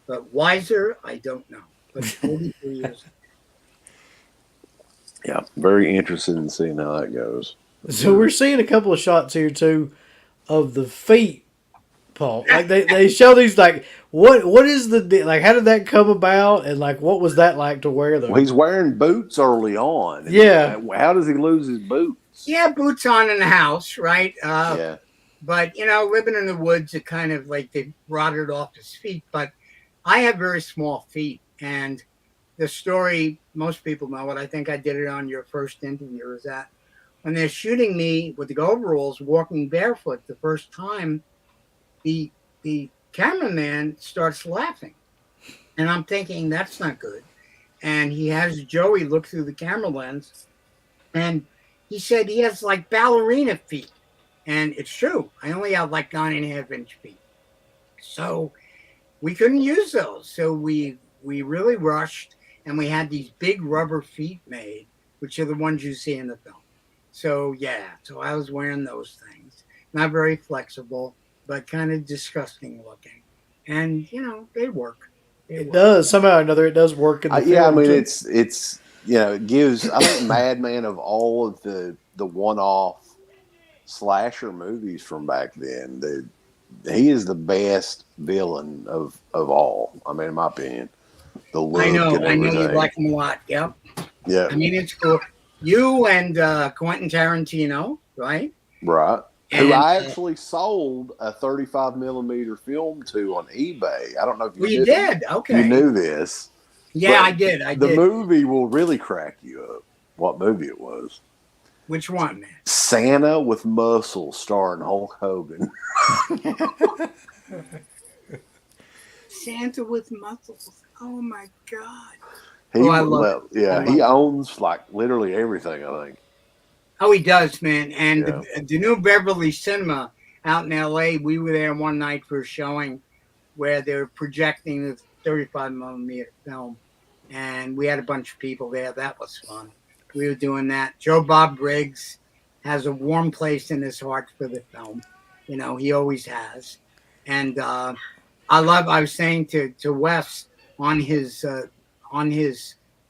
C: But wiser, I don't know. But 43 years.
A: Yeah, very interested in seeing how that goes.
B: So we're seeing a couple of shots here too of the feet, Paul. Like they show these like what is like how did that come about and like what was that like to wear
A: Well,
B: them?
A: he's wearing boots early on. And
B: Yeah.
A: how does he lose his boots?
C: Yeah, boots on in the house, right?
A: Yeah.
C: But living in the woods, it kind of like they rotted off his feet. But I have very small feet, and the story most people know it. I think I did it on your first interview. Is that when they're shooting me with the overalls, walking barefoot the first time, the cameraman starts laughing, and I'm thinking that's not good. And he has Joey look through the camera lens, and he said he has like ballerina feet. And it's true. I only have like 9.5-inch feet. So we couldn't use those. So we really rushed and we had these big rubber feet made, which are the ones you see in the film. So yeah, so I was wearing those things. Not very flexible, but kind of disgusting looking. And they work. They
B: It
C: work.
B: does somehow or another. It does work in the
A: Yeah, I
B: film
A: mean
B: too.
A: it's it gives. I think Madman, of all of the one off slasher movies from back then, he is the best villain of all. I mean, in my opinion, the
C: I
A: look
C: know.
A: and
C: I know you
A: everything.
C: like them a lot. Yep.
A: Yeah,
C: I mean, it's cool. You and Quentin Tarantino, right?
A: right. Who
C: And
A: I actually sold a 35 millimeter film to on eBay. I don't know if
C: we did.
A: you
C: Okay.
A: knew this,
C: Yeah,
A: but
C: I did. I
A: the
C: did.
A: movie will really crack you up. What movie it was?
C: Which one, man?
A: Santa with Muscle, starring Hulk Hogan.
C: Santa with muscles. Oh my god.
A: He
C: Oh, I love
A: well,
C: it. I
A: yeah, he
C: love it.
A: owns like literally everything. I think.
C: Oh, he does, man. And
A: Yeah.
C: the new Beverly Cinema out in L.A. We were there one night for a showing where they were projecting the 35 millimeter film, and we had a bunch of people there. That was fun. We were doing that. Joe Bob Briggs has a warm place in his heart for the film. He always has. And I was saying to Wes on his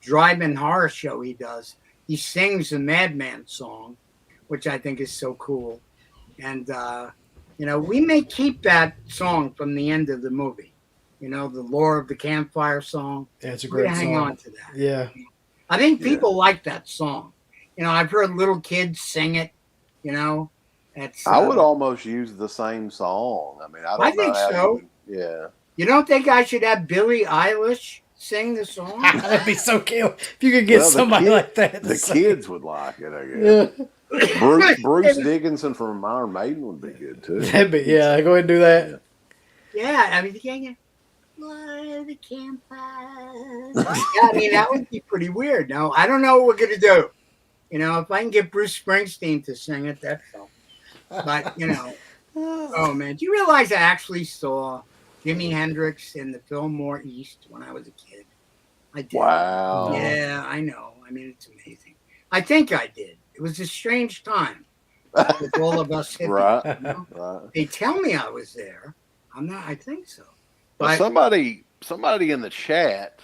C: drive-in horror show he does. He sings the Madman song, which I think is so cool. And we may keep that song from the end of the movie. The lore of the campfire song.
B: Yeah, it's a
C: We're
B: great
C: gonna hang
B: song.
C: on to that.
B: Yeah,
C: I think
A: Yeah.
C: people like that song. I've heard little kids sing it. It's.
A: I would almost use the same song. I mean, I
C: I
A: don't know
C: think
A: how you
C: so.
A: would. Yeah.
C: You don't think I should have Billie Eilish sing the song?
B: that'd be so cool if you could get
A: Well,
B: somebody like that. To
A: the
B: sing.
A: kids would like it. I guess.
B: Yeah,
A: Bruce Dickinson from Iron Maiden would be good too.
B: that'd be yeah. Go ahead and do that.
C: Yeah, I mean, yeah. Why the campfire? Yeah, I mean that would be pretty weird. No, I don't know what we're gonna do. If I can get Bruce Springsteen to sing it, that's all. But oh man, do you realize I actually saw Jimi Hendrix in the Fillmore East when I was a kid? I did.
A: Wow.
C: Yeah, I know. I mean, it's amazing. I think I did. It was a strange time with all of us hippies.
A: Right. Right.
C: They tell me I was there. I'm not. I think so.
A: Well,
C: But
A: somebody in the chat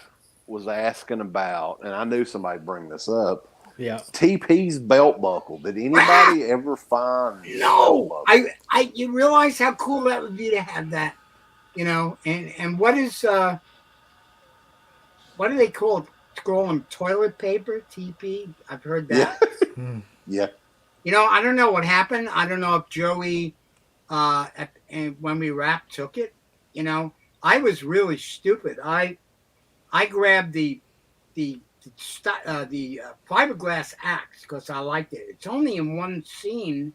A: was asking about, and I knew somebody'd bring this up.
B: Yeah.
A: TP's belt buckle. Did anybody ever find the belt
C: no,
A: buckle?
C: you realize how cool that would be to have that, and what do they call it? Call them toilet paper, TP. I've heard that.
A: Yeah.
C: I don't know what happened. I don't know if Joey, and when we wrapped, took it. I was really stupid. I grabbed the fiberglass axe because I liked it. It's only in one scene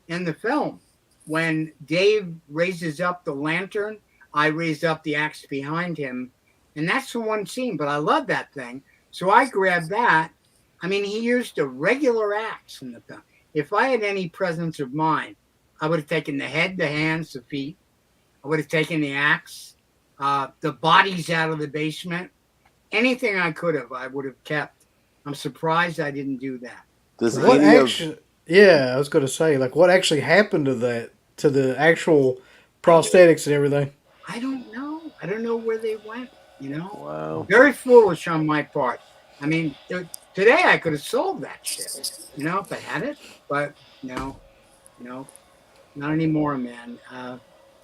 C: in the film when Dave raises up the lantern. I raised up the axe behind him, and that's the one scene. But I love that thing, so I grabbed that. I mean, he used a regular axe in the film. If I had any presence of mind, I would have taken the head, the hands, the feet. I would have taken the axe, the bodies out of the basement. Anything I could have, I would have kept. I'm surprised I didn't do that.
A: Does
B: What
A: any
B: actually? Yeah, I was going to say, like, what actually happened to that? To the actual prosthetics and everything?
C: I don't know. I don't know where they went.
A: Wow.
C: Very foolish on my part. I mean, today I could have sold that shit. If I had it, but no, not anymore, man.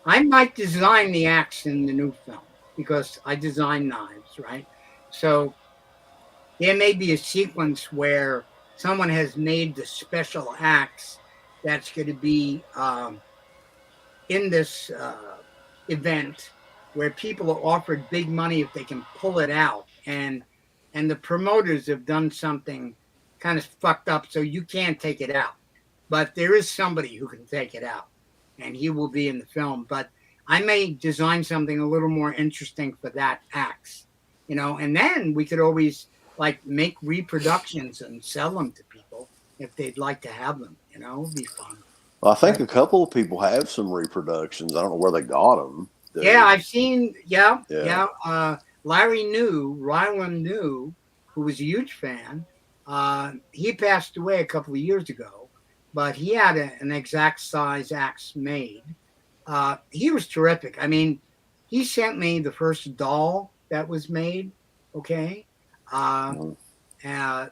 C: I might design the axe in the new film because I design knives, right? So there may be a sequence where someone has made the special axe that's going to be in this event where people are offered big money if they can pull it out, and the promoters have done something kind of fucked up, so you can't take it out. But there is somebody who can take it out, and he will be in the film. But I may design something a little more interesting for that axe, and then we could always like make reproductions and sell them to people. if they'd like to have them. It'd be fun.
A: Well, I think a couple of people have some reproductions. I don't know where they got them.
C: Yeah, I've seen. Yeah,
A: Yeah.
C: yeah. Ryland New, who was a huge fan. He passed away a couple of years ago, but he had an exact size axe made. He was terrific. I mean, he sent me the first doll that was made. Okay, uh,
A: Mhm.
C: uh,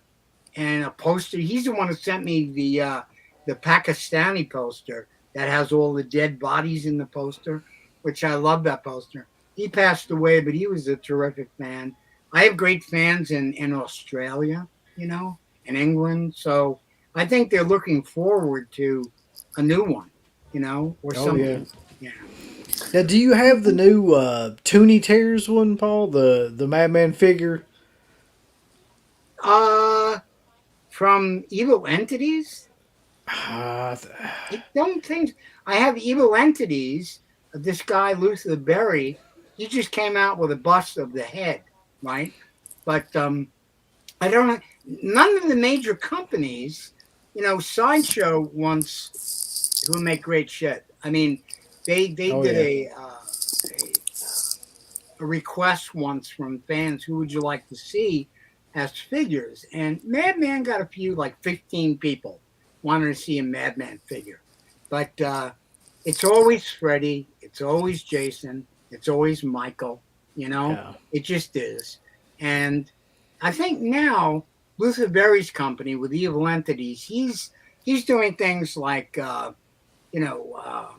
C: and a poster. He's the one who sent me the Pakistani poster that has all the dead bodies in the poster, which I love that poster. He passed away, but he was a terrific fan. I have great fans in Australia, in England. So I think they're looking forward to a new one, or
B: Oh yeah.
C: something. Yeah.
B: Now, do you have the new Toonie Tears one, Paul? The Madman figure?
C: Uh, from Evil Entities?
B: Uh,
C: I don't think I have Evil Entities. This guy Luther Berry, he just came out with a bust of the head, right? But I don't know. None of the major companies, Sideshow wants who make great shit. I mean, they
B: oh
C: did
B: yeah.
C: a request once from fans, who would you like to see as figures? And Madman got a few, like 15 people wanted to see a Madman figure. But it's always Freddy, it's always Jason, it's always Michael,
B: Yeah.
C: it just is. And I think now Luther Berry's company with Evil Entities, he's doing things like, you know, uh,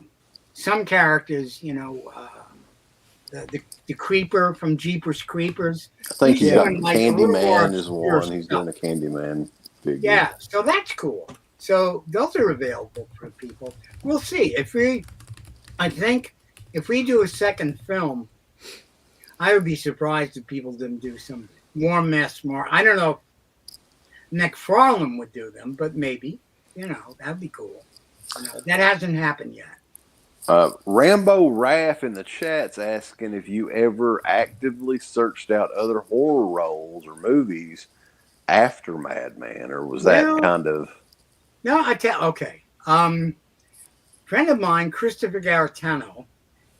C: some characters, the Creeper from Jeepers Creepers.
A: I think he's
C: He's
A: got
C: doing like a little more
A: Candyman is
C: obscure
A: one. He's
C: stuff.
A: doing a Candyman figure.
C: Yeah, so that's cool. So those are available for people. We'll see. I think if we do a second film, I would be surprised if people didn't do some more more. I don't know if McFarlane would do them, but maybe, that'd be cool. That hasn't happened yet.
A: Rambo Raff in the chat's asking if you ever actively searched out other horror roles or movies after Madman, or was that
C: Well,
A: kind of
C: no, okay. Friend of mine, Christopher Garetano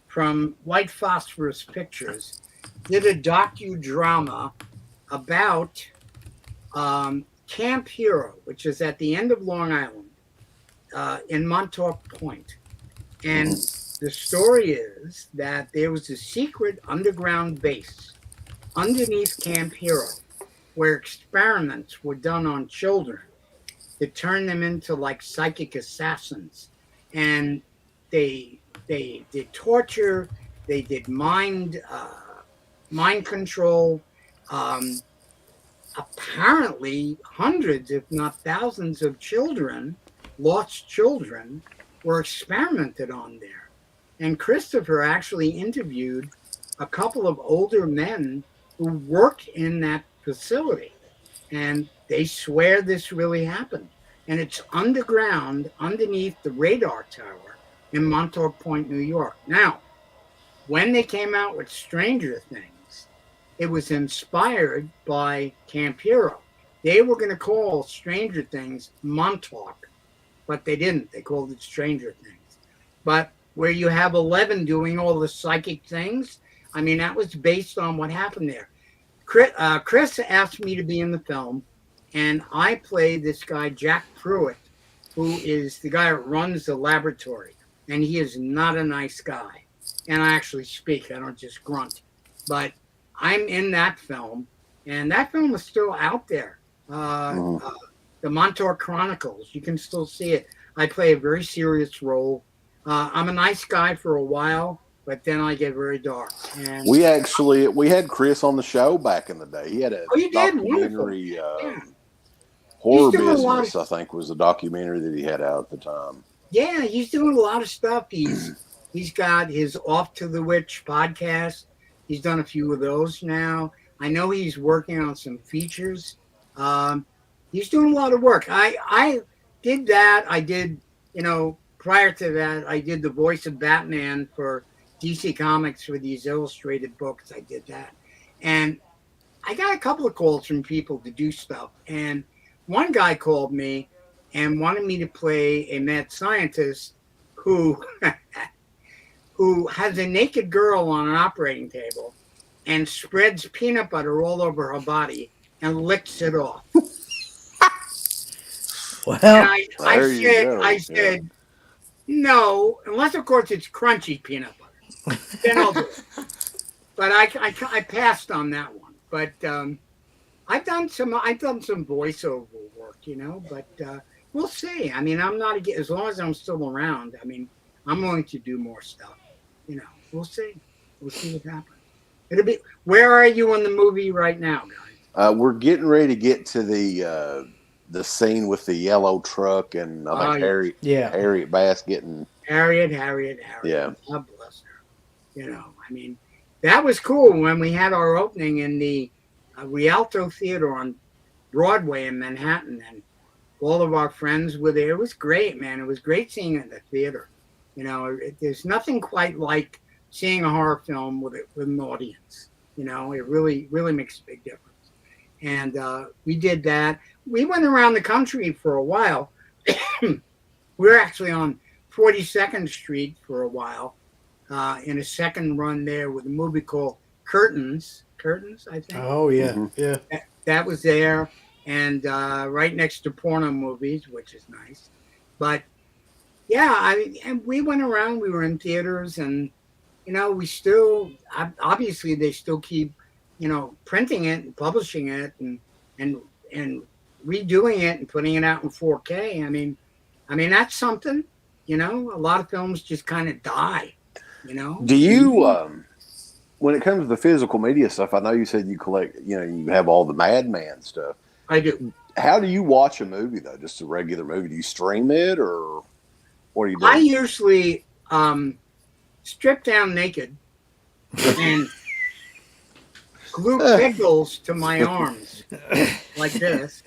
C: from White Phosphorus Pictures, did a docudrama about Camp Hero, which is at the end of Long Island, in Montauk Point. And the story is that there was a secret underground base underneath Camp Hero where experiments were done on children to turn them into like psychic assassins. And they did torture, they did mind control. Um, Apparently, hundreds, if not thousands, of children, lost children, were experimented on there. And Christopher actually interviewed a couple of older men who worked in that facility, and they swear this really happened. And it's underground, underneath the radar tower in Montauk Point, New York. Now, when they came out with Stranger Things, it was inspired by Camp Hero. They were going to call Stranger Things Montauk, but they didn't. They called it Stranger Things. But where you have 11 doing all the psychic things, I mean, that was based on what happened there. Chris asked me to be in the film, and I play this guy, Jack Pruitt, who is the guy that runs the laboratory. And he is not a nice guy. And I actually speak, I don't just grunt. But I'm in that film, and that film is still out there. The Montauk Chronicles, you can still see it. I play a very serious role. I'm a nice guy for a while, but then I get very dark. And
A: we had Chris on the show back in the day. He had a
C: you did?
A: documentary
C: Yeah.
A: horror
C: He's doing a lot
A: business. I think was the documentary that he had out at the time.
C: Yeah, he's doing a lot of stuff. He's got his Off to the Witch podcast. He's done a few of those now. I know he's working on some features. He's doing a lot of work. I did that. I did, prior to that, I did the voice of Batman for DC Comics for these illustrated books. I did that. And I got a couple of calls from people to do stuff. And one guy called me and wanted me to play a mad scientist who who has a naked girl on an operating table and spreads peanut butter all over her body and licks it off.
B: Well,
C: And
A: There you go.
C: I said, no, unless of course it's crunchy peanut butter. Then I'll do it. But I passed on that one. But I've done some voiceover work, you know. But we'll see. I mean, I'm not as long as I'm still around. I mean, I'm going to do more stuff. You know, we'll see. We'll see what happens. It'll be. Where are you in the movie right now, guys?
A: We're getting ready to get to the scene with the yellow truck and I think Harriet Bass getting
C: Harriet.
A: Yeah.
C: God bless her. You know, I mean, that was cool when we had our opening in the Rialto Theater on Broadway in Manhattan, and all of our friends were there. It was great, man. It was great seeing it in the theater. You know, there's nothing quite like seeing a horror film with an audience. You know, it really makes a big difference. And we did that. We went around the country for a while. We were actually on 42nd Street for a while in a second run there with a movie called Curtains, I think.
B: Oh, yeah, yeah.
C: That was there. And right next to porno movies, which is nice. But, yeah, and we went around. We were in theaters and, you know, we still, obviously they still keep, you know, printing it and publishing it and redoing it and putting it out in 4K. I mean that's something. You know, a lot of films just kind of die. You know.
A: Do you when it comes to the physical media stuff? I know you said you collect. You know, you have all the Madman stuff.
C: I do.
A: How do you watch a movie though? Just a regular movie? Do you stream it or what do you do?
C: I usually strip down naked and glue pickles to my arms like this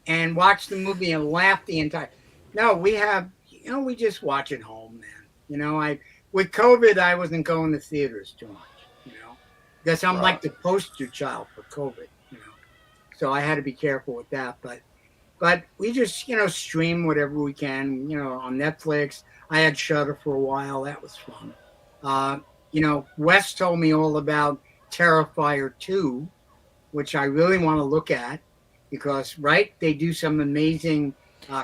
C: and watch the movie and laugh the entire. No, we just watch at home, man. You know, with COVID, I wasn't going to theaters too much, you know, because I'm like the poster child for COVID, you know, so I had to be careful with that. But we just, you know, stream whatever we can, you know, on Netflix. I had Shudder for a while. That was fun. You know, Wes told me all about Terrifier 2, which I really want to look at because, they do some amazing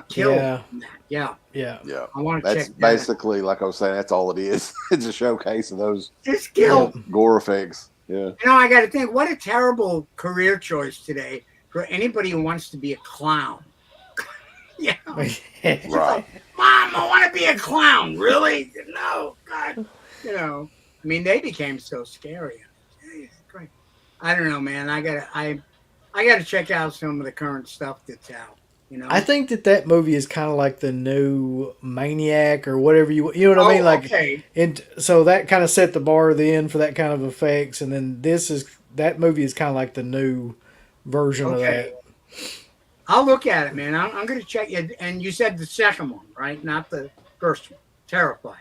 C: kills. Yeah. I want to check that.
A: Basically, like I was saying, that's all it is. It's a showcase of those
C: just kill
A: gore effects. Yeah. You
C: know, I got to think, what a terrible career choice today for anybody who wants to be a clown. Yeah. Right. Like, Mom, I want to be a clown. Really? No, God. You know, I mean, they became so scary. Great. I don't know, man. I gotta check out some of the current stuff that's out. You know,
B: I think that movie is kind of like the new Maniac or whatever you know what I mean. Like,
C: okay.
B: So that kind of set the bar then for that kind of effects, and then that movie is kind of like the new version of that.
C: I'll look at it, man. I'm going to check it. And you said the second one, right? Not the first one. Terrifier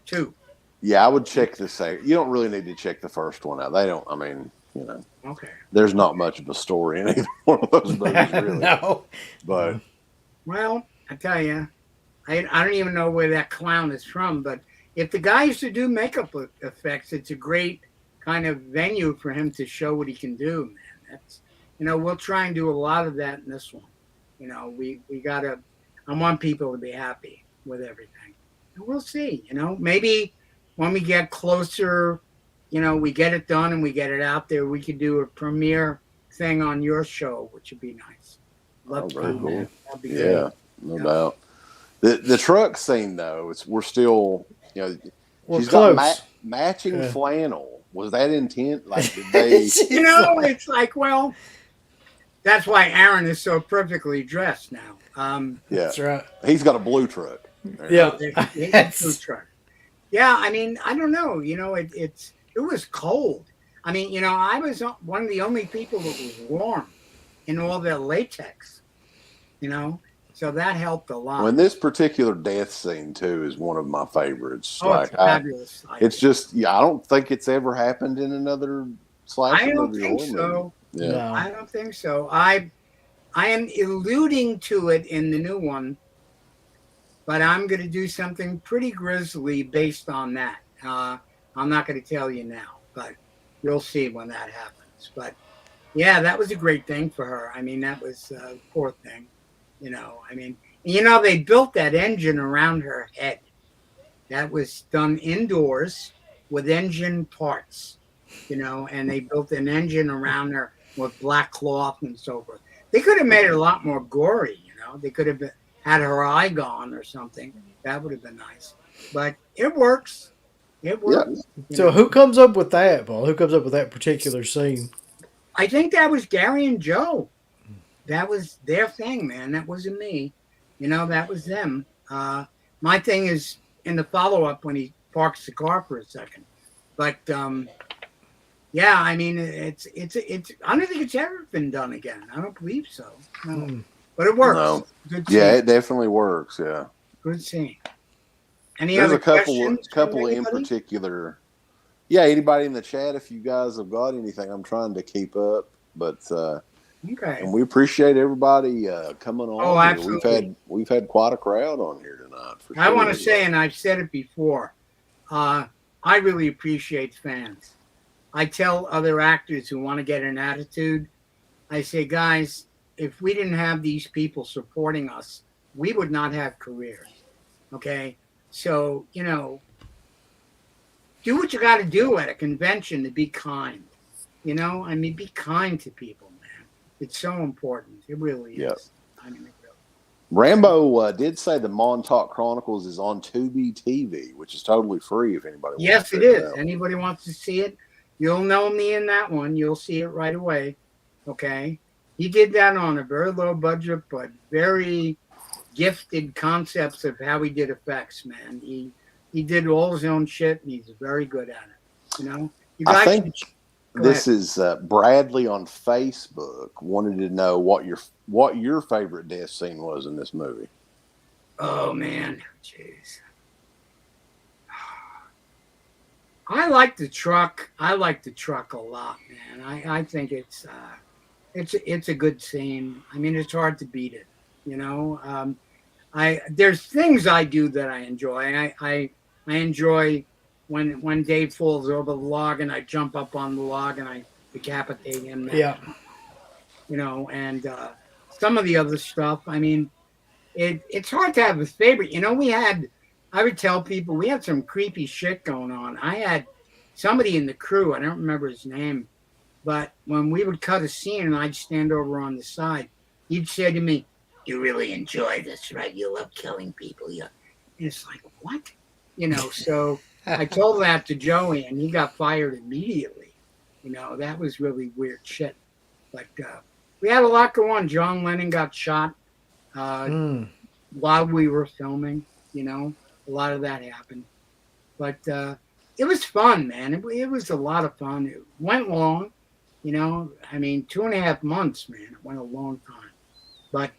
C: 2.
A: Yeah, I would check the second. You don't really need to check the first one out. They don't. I mean, you know.
C: Okay.
A: There's not much of a story in either one of those movies, really.
B: No.
A: But
C: well, I tell you, I don't even know where that clown is from. But if the guy used to do makeup effects, it's a great kind of venue for him to show what he can do, man. That's, you know, we'll try and do a lot of that in this one. You know, we gotta. I want people to be happy with everything, and we'll see. You know, maybe when we get closer, you know, we get it done and we get it out there, we could do a premiere thing on your show, which would be nice. Love to do that. That'd be great.
A: No doubt. The truck scene though, we're still, you know, she's
B: close.
A: got matching flannel. Was that intent? Like, did they?
C: You know, it's like, well, that's why Aaron is so perfectly dressed now.
A: Yeah,
B: that's right.
A: He's got a blue truck.
B: Yeah,
C: blue truck. Yeah, I mean, I don't know. You know, it was cold. I mean, you know, I was one of the only people that was warm in all their latex. You know, so that helped a lot.
A: Well, and this particular death scene too is one of my favorites.
C: Oh, it's fabulous.
A: It's just, I don't think it's ever happened in another slasher movie.
C: I don't think so.
A: Yeah.
C: No. I don't think so. I I am alluding to it in the new one, but I'm going to do something pretty grisly based on that. I'm not going to tell you now, but you'll see when that happens. But yeah, that was a great thing for her. I mean, that was a poor thing. I mean, they built that engine around her head. That was done indoors with engine parts, and they built an engine around her with black cloth and so forth. They could have made it a lot more gory. They could have had her eye gone or something. That would have been nice. But it works. It
A: Yeah.
C: works.
B: So who comes up with that, Paul? Who comes up with that particular scene?
C: I think that was Gary and Joe. That was their thing, man. That wasn't me. That was them. My thing is in the follow up when he parks the car for a second. But yeah, I mean, it's. I don't think it's ever been done again. I don't believe so. No. But it works.
A: No.
C: Good scene.
A: Yeah, it definitely works. Yeah.
C: Good scene. Any
A: There's
C: other
A: a couple
C: questions
A: in particular. Yeah, anybody in the chat, if you guys have got anything, I'm trying to keep up, but
C: okay.
A: And we appreciate everybody coming on.
C: Oh, absolutely.
A: We've had quite a crowd on here tonight. For
C: I want to say, and I've said it before, I really appreciate fans. I tell other actors who want to get an attitude, I say, guys, if we didn't have these people supporting us, we would not have careers. Okay? So, do what you got to do at a convention to be kind. I mean, be kind to people, man. It's so important. It really is.
A: Yep.
C: I mean,
A: Rambo did say the Montauk Chronicles is on Tubi TV, which is totally free if anybody wants
C: yes,
A: to
C: it
A: check
C: is.
A: out.
C: Anybody wants to see it, you'll know me in that one. You'll see it right away. Okay? He did that on a very low budget, but very gifted concepts of how he did effects, man. He did all his own shit, and he's very good at it. You guys
A: I think this is Bradley on Facebook wanted to know what your favorite death scene was in this movie.
C: Oh man, jeez. I like the truck. I like the truck a lot, man. I think it's a good scene. I mean, it's hard to beat it. There's things I do that I enjoy. I enjoy when Dave falls over the log and I jump up on the log and I decapitate him.
B: Yeah.
C: And some of the other stuff. I mean, it's hard to have a favorite. I would tell people we had some creepy shit going on. I had somebody in the crew, I don't remember his name, but when we would cut a scene and I'd stand over on the side, he'd say to me, "You really enjoy this, right? You love killing people." Yeah. And it's like, what? So I told that to Joey and he got fired immediately. That was really weird shit. But we had a lot go on. John Lennon got shot while we were filming. A lot of that happened. But it was fun, man. It was a lot of fun. It went long. I mean, 2.5 months, man. It went a long time. But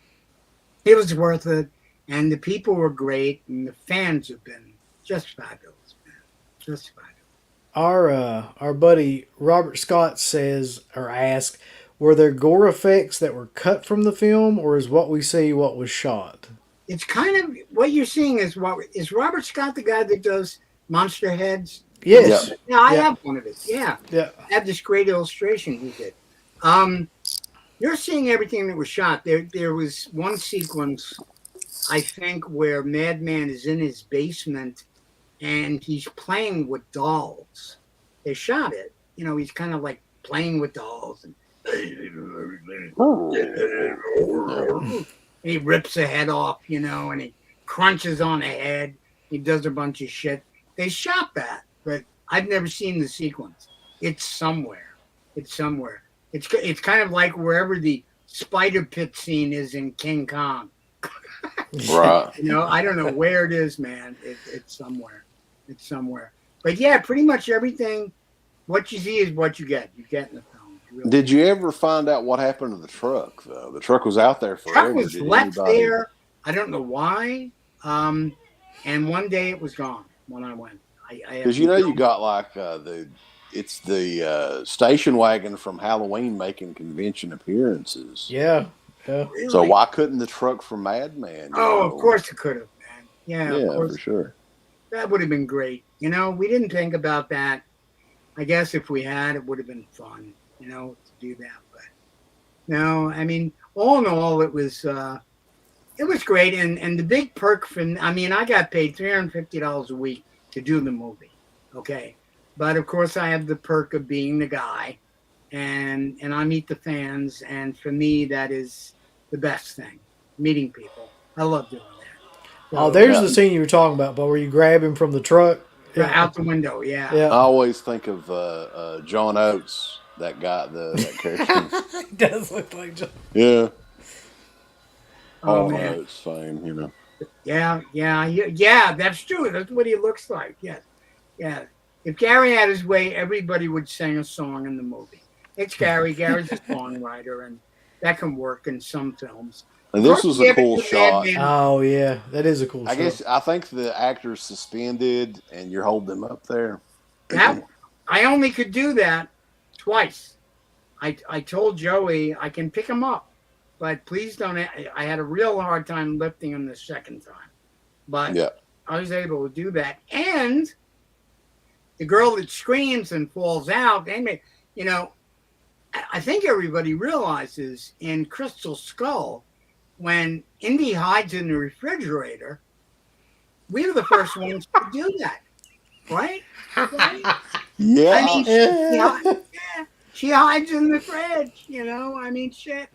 C: it was worth it. And the people were great. And the fans have been just fabulous, man. Just fabulous.
B: Our buddy Robert Scott says or asks, were there gore effects that were cut from the film, or is what we see what was shot?
C: It's kind of what you're seeing is Robert Scott the guy that does monster heads?
B: Yes.
C: Yeah, I have one of his. Yeah.
B: Yeah.
C: I have this great illustration he did. You're seeing everything that was shot. There was one sequence, I think, where Madman is in his basement and he's playing with dolls. They shot it. He's kind of like playing with dolls and he rips a head off, and he crunches on a head. He does a bunch of shit. They shot that, but I've never seen the sequence. It's somewhere. It's kind of like wherever the spider pit scene is in King Kong.
A: Right.
C: I don't know where it is, man. It's somewhere. It's somewhere. But yeah, pretty much everything. What you see is what you get. You get in the film. Really.
A: Did you ever find out what happened to the truck, though? The truck was out there forever.
C: The truck was left there. I don't know why. And one day it was gone when I went.
A: Because you got like it's the station wagon from Halloween making convention appearances.
B: Yeah. Yeah.
C: Really?
A: So why couldn't the truck from Madman?
C: Oh, of course it could have, man. Yeah, of
A: Yeah,
C: course.
A: for sure.
C: That would have been great. We didn't think about that. I guess if we had, it would have been fun, to do that. But no, I mean, all in all, it was great. And the big perk I got paid $350 a week to do the movie. Okay. But of course I have the perk of being the guy and I meet the fans. And for me, that is the best thing, meeting people. I love doing that.
B: Oh,
C: So
B: there's
A: Yeah.
B: the scene you were talking about, but where you grab him from the truck. Yeah.
C: out the window. Yeah.
B: Yeah.
A: I always think of John Oates, that guy, that character.
B: He does look like John.
A: Yeah,
C: Oh
A: all
C: man.
A: Oates fame.
C: Yeah. That's true. That's what he looks like. Yes. Yeah. If Gary had his way, everybody would sing a song in the movie. It's Gary. Gary's a songwriter, and that can work in some films.
A: And this was a cool shot.
B: Oh yeah, that is a cool shot.
A: I think the actor's suspended, and you're holding them up there.
C: That I only could do that twice. I told Joey I can pick him up, but please don't. I had a real hard time lifting him the second time, but
A: Yeah.
C: I was able to do that. And the girl that screams and falls out, I think everybody realizes in Crystal Skull, when Indy hides in the refrigerator, we were the first ones to do that, right?
A: Yeah.
C: I mean, she hides in the fridge, shit.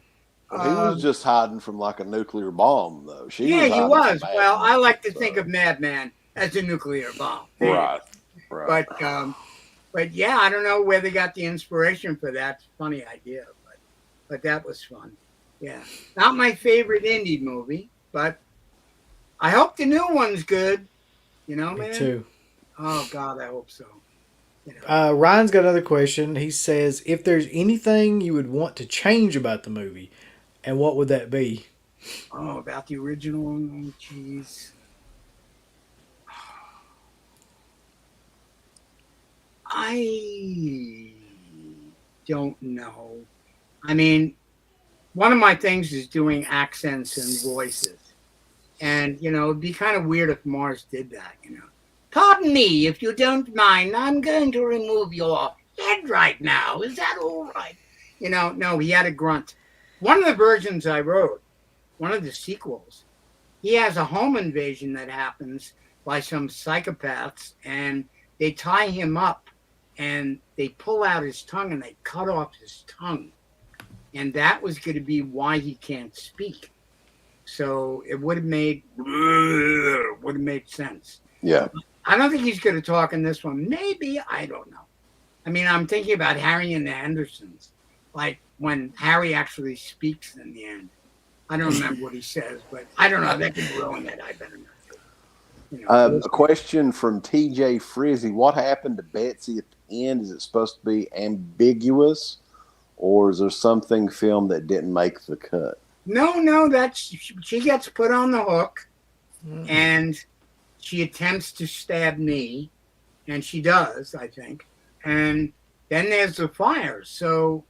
A: He was just hiding from like a nuclear bomb, though.
C: He was. Well, I like to think of Madman as a nuclear bomb.
A: Right.
C: But yeah, I don't know where they got the inspiration for that. It's a funny idea, but that was fun. Yeah, not my favorite indie movie, but I hope the new one's good. Man.
B: Me too.
C: Oh God, I hope so.
B: Ryan's got another question. He says, if there's anything you would want to change about the movie, and what would that be?
C: Oh, about the original one? Jeez. I don't know. I mean, one of my things is doing accents and voices. And, it'd be kind of weird if Mars did that, Pardon me, if you don't mind, I'm going to remove your head right now. Is that all right? No, he had a grunt. One of the versions I wrote, one of the sequels, he has a home invasion that happens by some psychopaths, and they tie him up, and they pull out his tongue, and they cut off his tongue. And that was going to be why he can't speak. So it would have made sense.
A: Yeah.
C: I don't think he's going to talk in this one. Maybe, I don't know. I mean, I'm thinking about Harry and the Hendersons, like when Harry actually speaks in the end. I don't remember what he says, but I don't know. That could ruin it. I better not do.
A: A question from TJ Frizzy. What happened to Betsy at the end? Is it supposed to be ambiguous, or is there something filmed that didn't make the cut?
C: No, she gets put on the hook, and she attempts to stab me, and she does, I think. And then there's the fire. So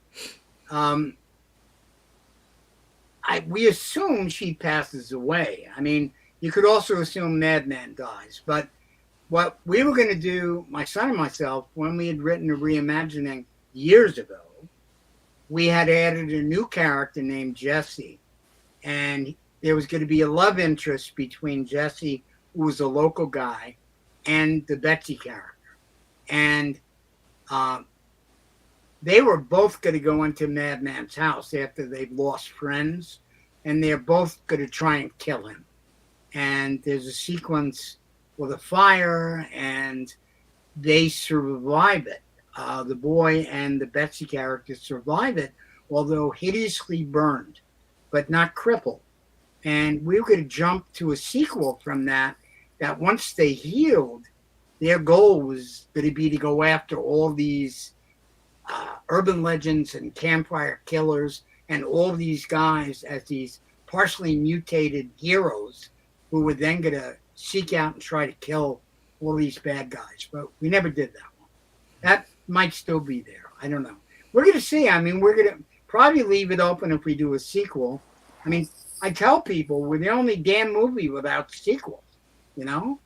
C: we assume she passes away. I mean, you could also assume Madman dies. But what we were going to do, my son and myself, when we had written a reimagining years ago, we had added a new character named Jesse. And there was going to be a love interest between Jesse, who was a local guy, and the Betsy character. And they were both going to go into Madman's house after they've lost friends, and they're both going to try and kill him. And there's a sequence with a fire, and they survive it. The boy and the Betsy character survive it, although hideously burned, but not crippled. And we were going to jump to a sequel from that once they healed, their goal was going to be to go after all these urban legends and campfire killers and all these guys as these partially mutated heroes who were then going to seek out and try to kill all these bad guys. But we never did that one. That might still be there. I don't know. We're going to see. I mean, we're going to probably leave it open if we do a sequel. I mean, I tell people we're the only damn movie without sequels. You know,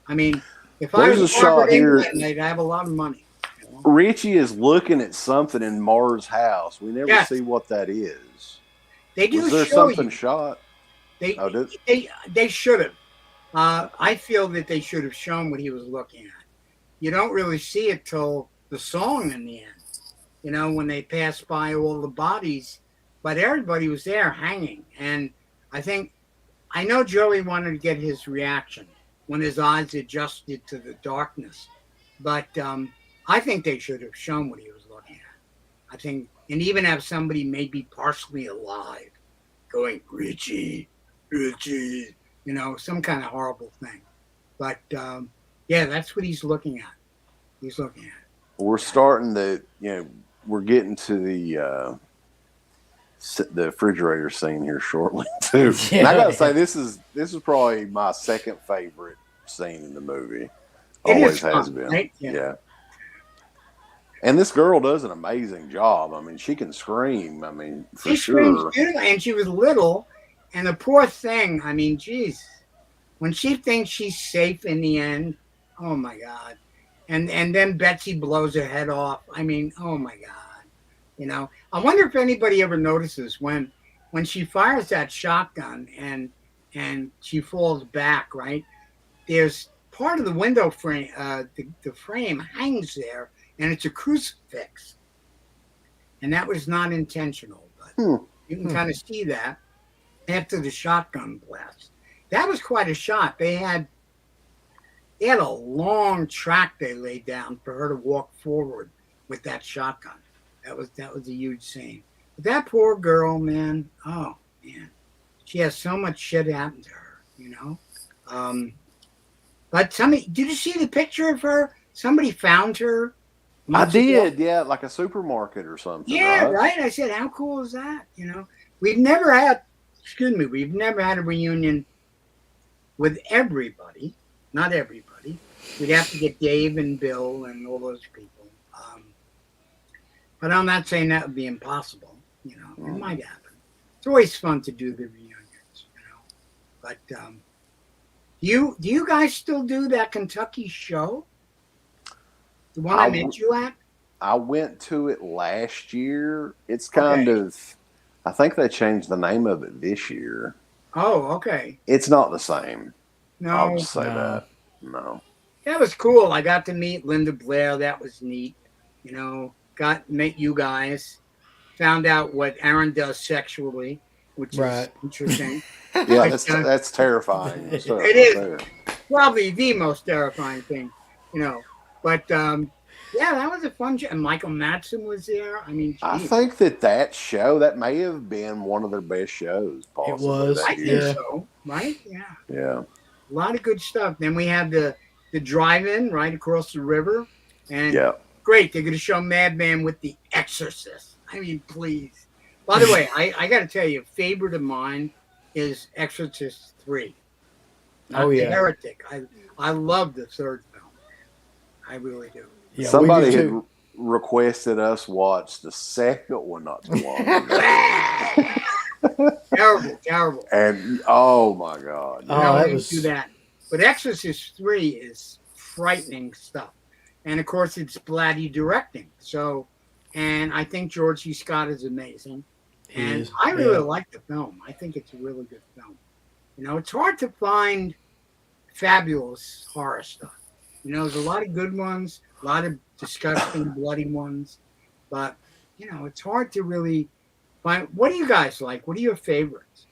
C: I mean, if I
A: There's
C: was
A: a
C: Robert
A: shot here.
C: England, I'd have a lot of money. You know?
A: Richie is looking at something in Mars' house. We never
C: Yes,
A: see what that is.
C: they
A: Was
C: do
A: there
C: show
A: something
C: you.
A: shot?
C: They
A: Oh, did
C: they should have. I feel that they should have shown what he was looking at. You don't really see it till the song in the end. You know, when they pass by all the bodies, but everybody was there hanging. And I think, I know Joey wanted to get his reaction when his eyes adjusted to the darkness, but I think they should have shown what he was looking at. I think, and even have somebody maybe partially alive going, Richie, Richie, you know, some kind of horrible thing. But yeah, that's what he's looking at. He's looking at.
A: we're starting to, we're getting to the refrigerator scene here shortly too.
B: Yeah,
A: And I gotta
B: yeah.
A: say, this is probably my second favorite scene in the movie.
C: It
A: Always
C: is
A: has
C: fun,
A: been.
C: right?
A: Yeah. And this girl does an amazing job. I mean, she can scream. I mean, for
C: She screams
A: sure.
C: beautifully, and she was little, and the poor thing. I mean, geez, when she thinks she's safe in the end, oh my god, and then Betsy blows her head off. I mean, oh my god, you know. I wonder if anybody ever notices when she fires that shotgun and she falls back. Right, there's part of the window frame, the frame hangs there, and it's a crucifix, and that was not intentional, but
A: Hmm.
C: you can kind of see that after the shotgun blast. That was quite a shot. They had a long track they laid down for her to walk forward with that shotgun. That was a huge scene. But that poor girl, man, oh man, she has so much shit happen to her, you know. But somebody, did you see the picture of her? Somebody found her
A: I
C: months ago.
A: did, yeah, like a supermarket or something,
C: Yeah,
A: right?
C: right. I said, how cool is that? You know, we've never had, excuse me, we've never had a reunion with everybody. Not everybody. We'd have to get Dave and Bill and all those people. But I'm not saying that would be impossible. You know, it might happen. It's always fun to do the reunions. You know, but do you guys still do that Kentucky show? The one I met you at?
A: I went to it last year. It's kind
C: Okay.
A: of, I think they changed the name of it this year.
C: Oh, okay.
A: It's not the same. I'll
C: No,
A: just say
B: No.
A: that. No.
C: that was cool. I got to meet Linda Blair. That was neat. You know, met you guys. Found out what Aaron does sexually, which
B: Right.
C: is interesting.
A: Yeah, that's terrifying.
C: It is. Probably the most terrifying thing, you know. But yeah, that was a fun show. And Michael Madsen was there. I mean,
A: I
C: geez,
A: think that show, that may have been one of their best shows, possibly.
B: was,
C: I
A: That
C: think
A: year.
C: so. Right? Yeah,
A: Yeah.
C: a lot of good stuff. Then we have the drive-in right across the river, and
A: Yeah.
C: great. They're going to show Madman with the Exorcist. I mean, please. By the way, I got to tell you, a favorite of mine is Exorcist 3. Not
B: Oh,
C: the
B: yeah.
C: Heretic. I love the third film. I really do.
B: Yeah,
A: Somebody
B: we do
A: had
B: too.
A: requested us watch the second one not too long ago.
C: Terrible, terrible.
A: And oh my God.
B: Oh,
C: No,
B: that
C: we
B: was-
C: didn't do that. But Exorcist 3 is frightening stuff. And of course, it's Blatty directing. So, and I think George C. Scott is amazing.
B: He
C: And
B: is,
C: I really
B: yeah.
C: like the film. I think it's a really good film. You know, it's hard to find fabulous horror stuff. You know, there's a lot of good ones, a lot of disgusting, bloody ones. But, you know, it's hard to really find. What do you guys like? What are your favorites?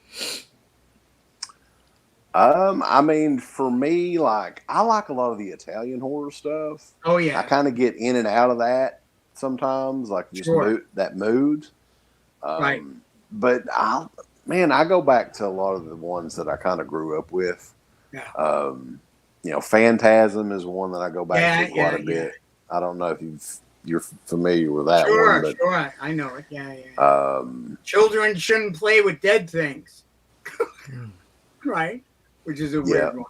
A: I mean, for me, like, I like a lot of the Italian horror stuff.
C: Oh,
A: I
C: yeah.
A: kind of get in and out of that sometimes, like just
C: Sure.
A: that mood.
C: Right.
A: But I go back to a lot of the ones that I kind of grew up with.
C: Yeah.
A: Phantasm is one that I go back
C: Yeah,
A: to quite a
C: yeah,
A: bit. I don't know if you're familiar with that one,
C: Sure,
A: but
C: sure. I know it. Yeah, yeah. Children shouldn't play with dead things. Right? Which is a weird one.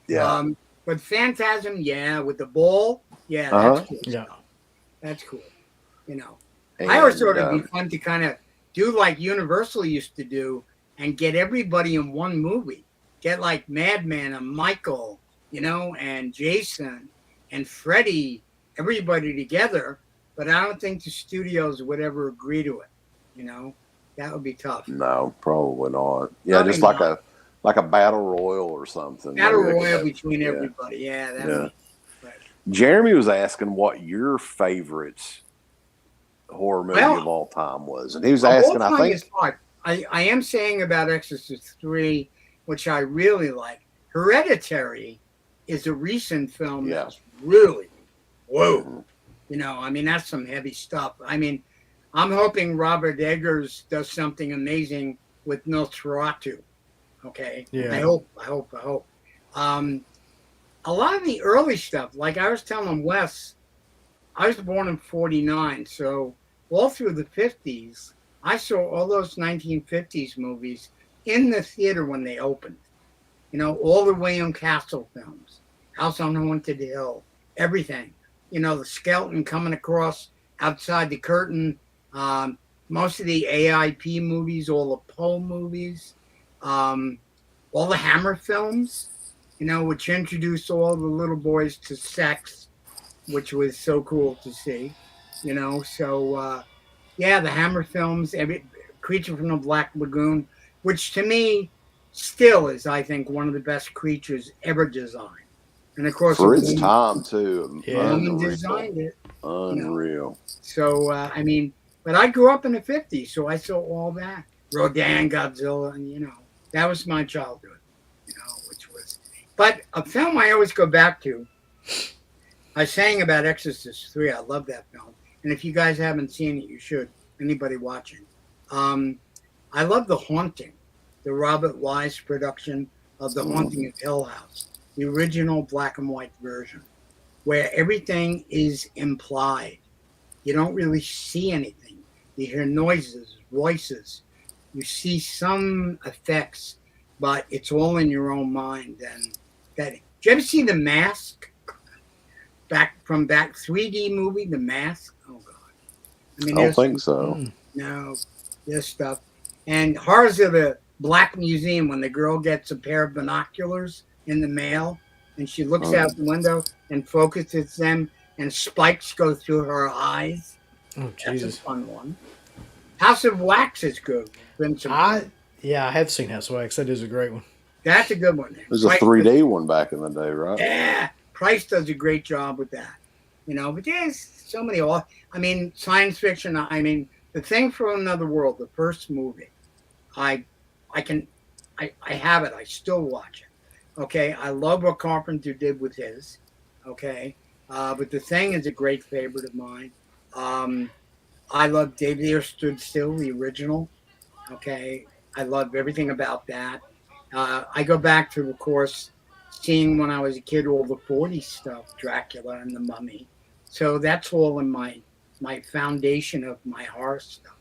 A: yeah,
C: But Phantasm, yeah, with the ball, yeah,
A: Uh-huh.
C: that's cool.
B: Yeah.
C: Stuff. That's cool. You know,
A: and,
C: I always thought it'd be fun to kind of do like Universal used to do and get everybody in one movie. Get like Madman and Michael, and Jason and Freddy, everybody together. But I don't think the studios would ever agree to it. That would be tough.
A: No, probably not. Yeah,
C: Probably
A: just
C: not.
A: like a battle royal or something.
C: Battle
A: Maybe they could
C: royal
A: have-
C: between
A: yeah,
C: everybody. Yeah, that
A: yeah.
C: would be. But,
A: Jeremy was asking what your favorite horror movie
C: Well,
A: of all time was, and he was
C: of all
A: asking. I
C: time
A: think
C: is hard. I am saying about Exorcist 3, which I really like. Hereditary is a recent film
A: Yeah.
C: that's really, whoa.
A: Mhm.
C: I mean, that's some heavy stuff. I mean, I'm hoping Robert Eggers does something amazing with Nosferatu. Okay.
B: Yeah.
C: I hope. A lot of the early stuff, like I was telling Wes, I was born in 49. So all through the 50s, I saw all those 1950s movies in the theater when they opened. All the William Castle films, House on Haunted Hill, everything. The skeleton coming across outside the curtain. Most of the AIP movies, all the Poe movies, all the Hammer films, which introduced all the little boys to sex, which was so cool to see. So yeah, the Hammer films, Creature from the Black Lagoon, which to me still is, I think, one of the best creatures ever designed. And of course,
A: for its time too,
C: a
B: Yeah.
C: woman
A: unreal,
C: designed it.
A: unreal.
C: So I mean, but I grew up in the 50s, so I saw all that. Rodan, Godzilla, and that was my childhood. Which was. But a film I always go back to. I sang about Exorcist 3. I love that film, and if you guys haven't seen it, you should. Anybody watching? I love The Haunting, the Robert Wise production of The Haunting of Hill House, the original black and white version, where everything is implied. You don't really see anything. You hear noises, voices. You see some effects, but it's all in your own mind. And did you ever see The Mask? Back 3D movie, The Mask. Oh God! I mean,
A: I don't think so.
C: No, this stuff. And Horrors of the Black Museum, when the girl gets a pair of binoculars in the mail, and she looks out the window and focuses them, and spikes go through her eyes.
B: Oh
C: That's a
B: Jesus!
C: fun one. House of Wax is good.
B: I have seen House of Wax. That is a great one.
C: That's a good one.
A: There's a 3D one back in the day, right?
C: Yeah, Price does a great job with that. But there's so many. I mean, science fiction. I mean, The Thing from Another World, the first movie. I have it. I still watch it. Okay, I love what Carpenter did with his. Okay, but The Thing is a great favorite of mine. I love Dave There Stood Still, the original. Okay, I love everything about that. I go back to, of course, seeing when I was a kid all the 40s stuff, Dracula and the Mummy. So that's all in my foundation of my horror stuff.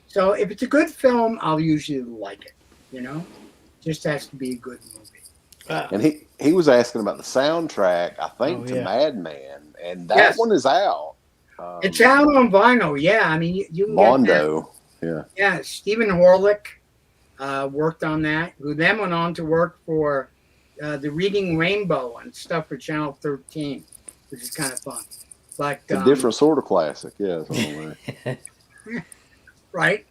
C: So if it's a good film, I'll usually like it. Just has to be a good movie.
A: And he was asking about the soundtrack, I think, to
B: yeah.
A: Madman, and that
C: Yes.
A: one is out.
C: It's out on vinyl, yeah. I mean, you can
A: Mondo, yeah.
C: get that. Yeah, Stephen Horlick worked on that, who then went on to work for the Reading Rainbow and stuff for Channel 13, which is kind of fun. But
A: A different sort of classic, yeah.
C: Right?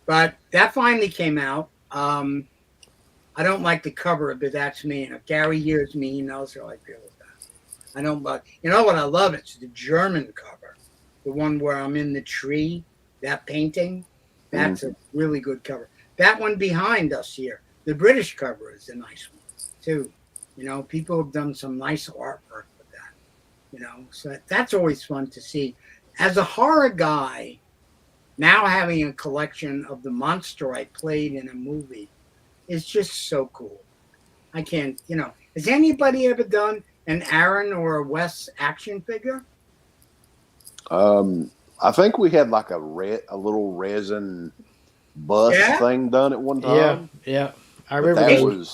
C: But that finally came out. I don't like the cover, but that's me. And if Gary hears me, he knows how I feel with that. I don't, but you know what I love? It's the German cover, the one where I'm in the tree, that painting. That's a really good cover. That one behind us here, the British cover, is a nice one too. People have done some nice artwork with that. So that's always fun to see. As a horror guy, now having a collection of the monster I played in a movie is just so cool. I can't, has anybody ever done an Aaron or a Wes action figure?
A: I think we had like a little resin bust thing done at one time.
B: Yeah. I
A: But
B: remember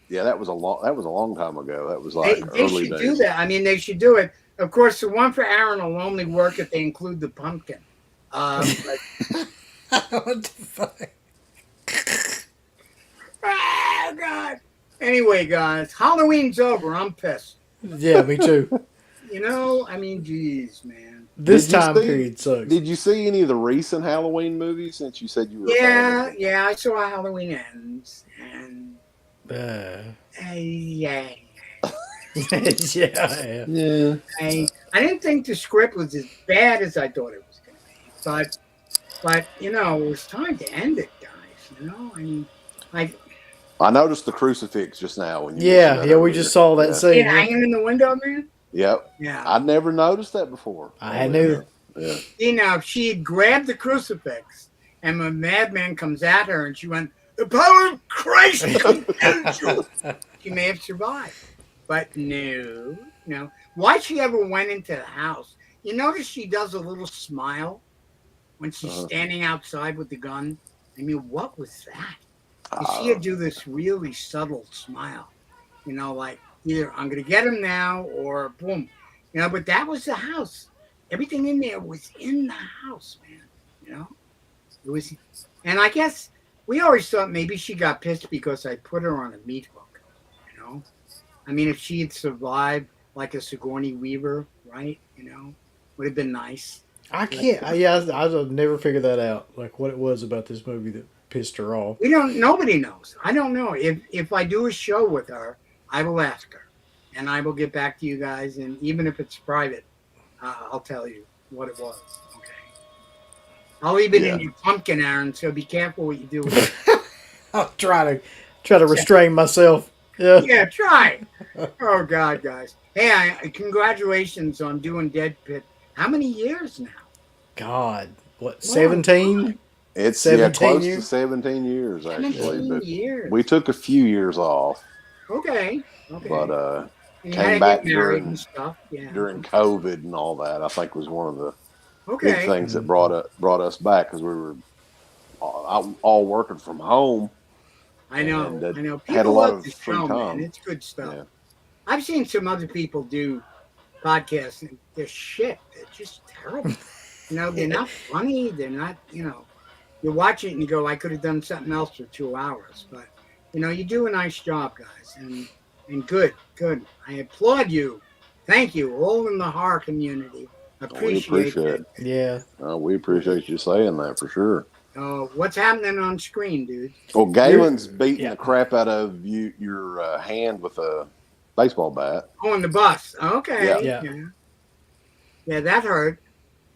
A: that was a long time ago. That was like
C: They
A: early
C: should
A: days.
C: do that. I mean, they should do it. Of course, the one for Aaron will only work if they include the pumpkin. But
B: what the fuck?
C: Oh, God. Anyway, guys, Halloween's over. I'm pissed.
B: Yeah, me too.
C: You know, I mean, geez, man.
B: This
A: Did you
B: time
A: see?
B: period sucks.
A: Did you see any of the recent Halloween movies? Since you said you were a fan of
C: Yeah,
A: them.
C: yeah, I saw Halloween Ends, and
B: Uh,
C: yeah,
B: yeah.
A: Yeah.
C: I didn't think the script was as bad as I thought it was going to be, but you know, it was time to end it, guys. You know, I mean, like,
A: I noticed the crucifix just now when you mentioned
B: Yeah,
A: that
B: yeah, we just
A: earlier.
B: saw that
A: Yeah.
C: it
B: scene. Yeah.
C: hanging in the window, man.
A: Yep.
C: Yeah.
A: I'd never noticed that before.
B: I hadn't
A: Oddly
B: either.
A: enough. Yeah.
C: See, now, if she had grabbed the crucifix and when Madman comes at her and she went, "The power of Christ compels you," she may have survived. But no, no. Why she ever went into the house? You notice she does a little smile when she's standing outside with the gun. I mean, what was that? And she would do this really subtle smile, you know, like either I'm going to get him now or boom, you know. But that was the house. Everything in there was in the house, man. You know, it was, and I guess we always thought maybe she got pissed because I put her on a meat hook. You know, I mean, if she had survived like a Sigourney Weaver, right? You know, would have been nice.
B: I can't. I've never figured that out. Like what it was about this movie that pissed her off.
C: We don't. Nobody knows. I don't know. If I do a show with her, I will ask her, and I will get back to you guys. And even if it's private, I'll tell you what it was. Okay. I'll leave it in your pumpkin, Aaron. So be careful what you do with it.
B: I'll try to restrain myself. Yeah.
C: Yeah, try. Oh God, guys. Hey, congratulations on doing Dead Pit. How many years now?
B: God, what?
C: Wow.
B: 17?
A: It's
B: 17
A: close to
B: years?
A: 17 years actually,
C: 17
A: but
C: years.
A: we took a few years off.
C: Okay.
A: But
C: And you
A: came
C: had to
A: back
C: get married
A: during
C: and stuff. Yeah.
A: during COVID and all that. I think was one of the big
C: Okay.
A: things that brought us back because we were all working from home.
C: I know.
A: And,
C: I know.
A: had a
C: People
A: lot
C: love
A: of
C: the
A: free
C: show,
A: time.
C: man. It's good stuff.
A: Yeah.
C: I've seen some other people do podcasts and they're shit. They're just terrible. You know, they're not funny. They're not, you know, you watch it and you go, I could have done something else for 2 hours. But, you know, you do a nice job, guys. And good. I applaud you. Thank you. All in the horror community.
A: We appreciate
C: that.
A: it.
B: Yeah.
A: We appreciate you saying that for sure.
C: What's happening on screen, dude?
A: Well, Galen's beating
B: yeah.
A: the crap out of your hand with a baseball bat.
C: Oh, on the bus. Okay.
B: Yeah.
C: Yeah, that hurt.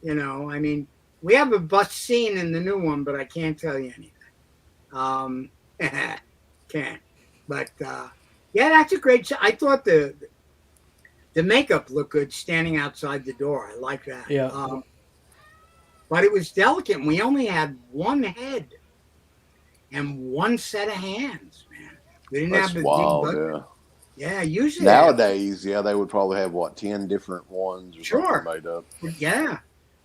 C: You know, I mean, we have a bus scene in the new one, but I can't tell you anything. Can't. But yeah, that's a great shot. I thought the makeup looked good standing outside the door. I like that.
B: Yeah.
C: But it was delicate. And we only had one head and one set of hands, man. We didn't
A: That's
C: have the
A: wild,
C: big
A: yeah.
C: Yeah, usually
A: Nowadays, they would probably have 10 different ones or
C: Sure.
A: something made up.
C: Yeah.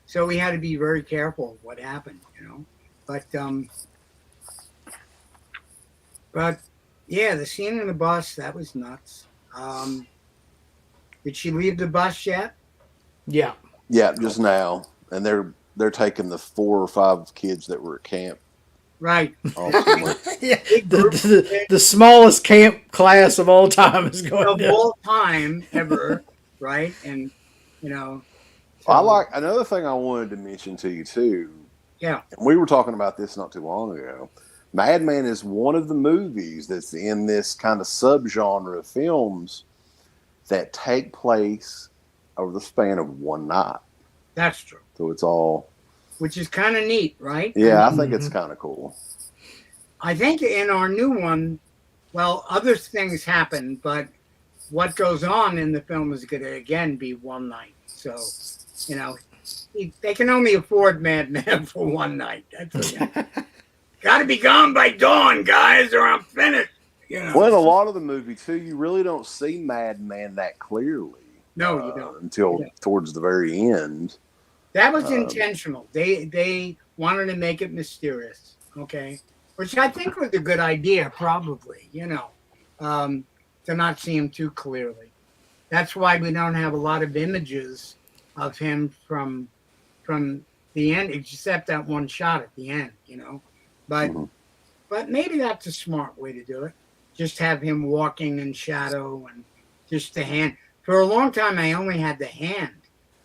C: So we had to be very careful of what happened, you know. But yeah, the scene in the bus, that was nuts. Did she leave the bus yet?
B: Yeah.
A: Yeah, just now, and they're taking the 4 or 5 kids that were at camp.
C: Right.
B: Yeah. The smallest camp class of all time is going
C: Of
B: down.
C: all time ever, right? And you know,
A: I like another thing I wanted to mention to you too.
C: Yeah.
A: And we were talking about this not too long ago. Madman is one of the movies that's in this kind of subgenre of films that take place over the span of one night.
C: That's true.
A: So it's all,
C: which is kind of neat, right?
A: yeah, I think it's kind of cool.
C: I think in our new one, well, other things happen, but what goes on in the film is going to again be one night. So, you know, they can only afford Madman for one night. That's got to be gone by dawn, guys, or I'm finished. You know.
A: Well, in a lot of the movie too, you really don't see Madman that clearly.
C: No, you don't
A: until towards the very end.
C: That was intentional. They wanted to make it mysterious. Okay, which I think was a good idea, probably. You know, to not see him too clearly. That's why we don't have a lot of images of him from the end, except that one shot at the end. You know, but But maybe that's a smart way to do it. Just have him walking in shadow and just the hand. For a long time, I only had the hand.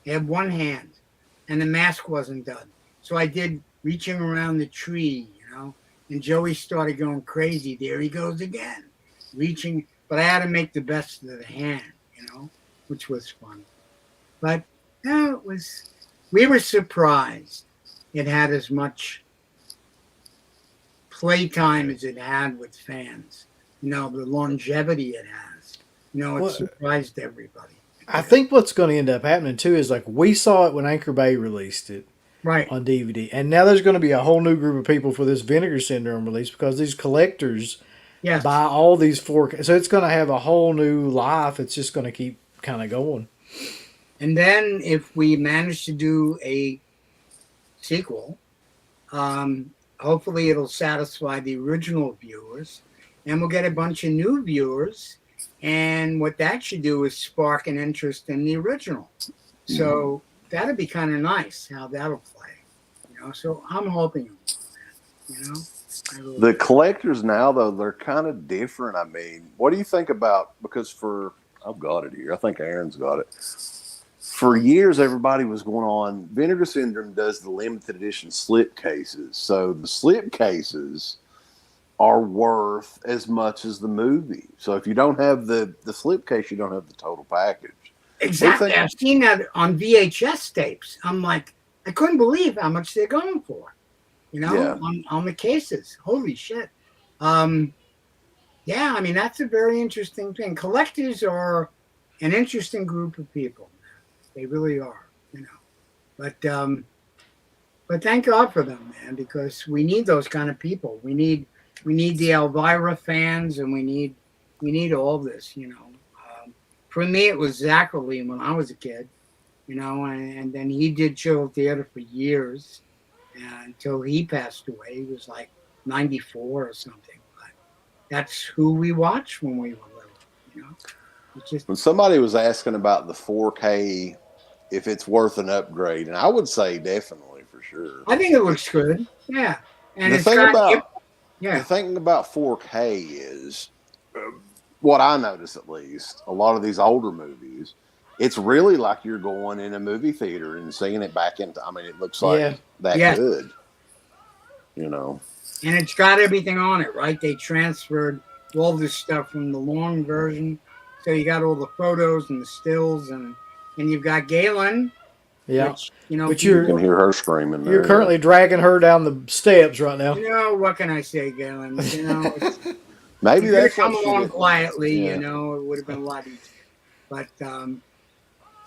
C: I had one hand, and the mask wasn't done. So I did reaching around the tree, and Joey started going crazy. There he goes again, reaching. But I had to make the best of the hand, which was fun. But no, it was. We were surprised it had as much playtime as it had with fans. The longevity it has. It
B: Well,
C: surprised everybody.
B: I think what's going to end up happening too is like we saw it when Anchor Bay released it
C: Right.
B: on DVD, and now there's going to be a whole new group of people for this Vinegar Syndrome release because these collectors
C: Yes.
B: buy all these 4K, so it's going to have a whole new life. It's just going to keep kind of going.
C: And then if we manage to do a sequel, hopefully it'll satisfy the original viewers, and we'll get a bunch of new viewers. And what that should do is spark an interest in the original. So that'd be kind of nice how that'll play. So I'm hoping that.
A: The collectors now, though, they're kind of different. I mean, what do you think about? Because I've got it here. I think Aaron's got it. For years, everybody was going on. Vinegar Syndrome does the limited edition slip cases. So the slip cases are worth as much as the movie. So if you don't have the slip case, you don't have the total package.
C: Exactly. I've seen that on VHS tapes. I'm like, I couldn't believe how much they're going for, on the cases. Holy shit. Yeah, I mean, that's a very interesting thing. Collectors are an interesting group of people. They really are, But thank God for them, man, because we need those kind of people. We need the Elvira fans, and we need all this, For me, it was Zachary when I was a kid, and then he did Chill Theater for years until he passed away. He was like 94 or something. But that's who we watched when we were little, It's just,
A: when somebody was asking about the 4K, if it's worth an upgrade, and I would say definitely for sure.
C: I think it looks good. Yeah. And
A: the
C: it's
A: thing
C: got,
A: about
C: yeah.
A: the thing about 4K is what I notice, at least, a lot of these older movies, it's really like you're going in a movie theater and seeing it back into. I mean, it looks like that good,
C: And it's got everything on it, right? They transferred all this stuff from the long version, so you got all the photos and the stills, and you've got Galen.
B: Yeah,
C: which,
B: but
A: you can hear her screaming.
B: You're currently dragging her down the steps right now.
C: What can I say, Galen?
A: Maybe that's
C: come along quietly. It would have been a lot easier. But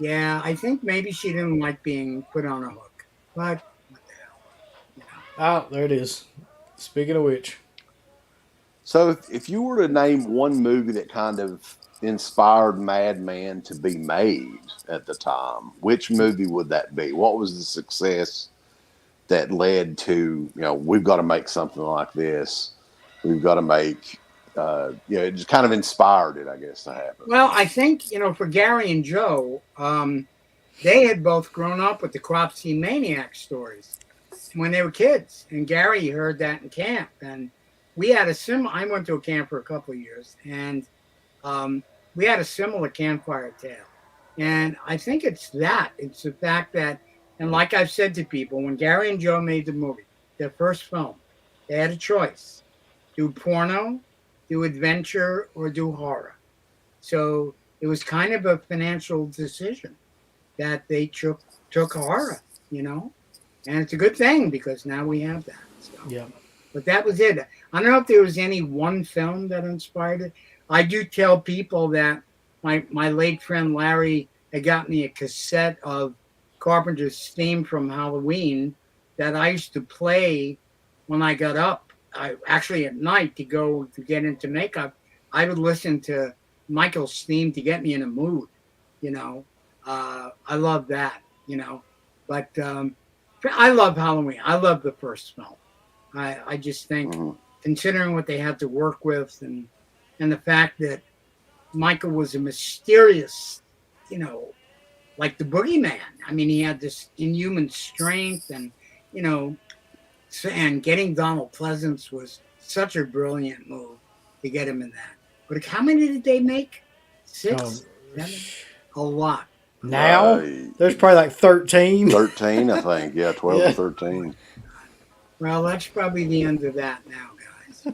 C: yeah, I think maybe she didn't like being put on a hook. But what the hell?
B: Oh, there it is. Speaking of which,
A: so if you were to name one movie that kind of inspired Madman to be made at the time, which movie would that be? What was the success that led to, we've got to make something like this? We've got to make, it just kind of inspired it, I guess, to happen.
C: Well, I think, for Gary and Joe, they had both grown up with the Cropsey Maniac stories when they were kids. And Gary heard that in camp. And we had I went to a camp for a couple of years, and we had a similar campfire tale. And I think it's the fact that, and like I've said to people, when Gary and Joe made the movie, their first film, they had a choice: do porno, do adventure, or do horror. So it was kind of a financial decision that they took horror, and it's a good thing because now we have that. So.
B: Yeah.
C: But that was it. I don't know if there was any one film that inspired it. I do tell people that my late friend Larry had got me a cassette of Carpenter's theme from Halloween that I used to play when I got up. Actually at night to get into makeup, I would listen to Michael's theme to get me in a mood. I love that. But I love Halloween. I love the first film. I just think, considering what they had to work with, and the fact that Michael was a mysterious, like the boogeyman. I mean, he had this inhuman strength, and and getting Donald Pleasance was such a brilliant move to get him in that. But how many did they make?
B: Um,
C: 6, 7, a lot.
B: now there's probably like 13.
A: 13, I think. Yeah, 12 or
B: Yeah.
A: 13.
C: Well, that's probably the end of that now, guys.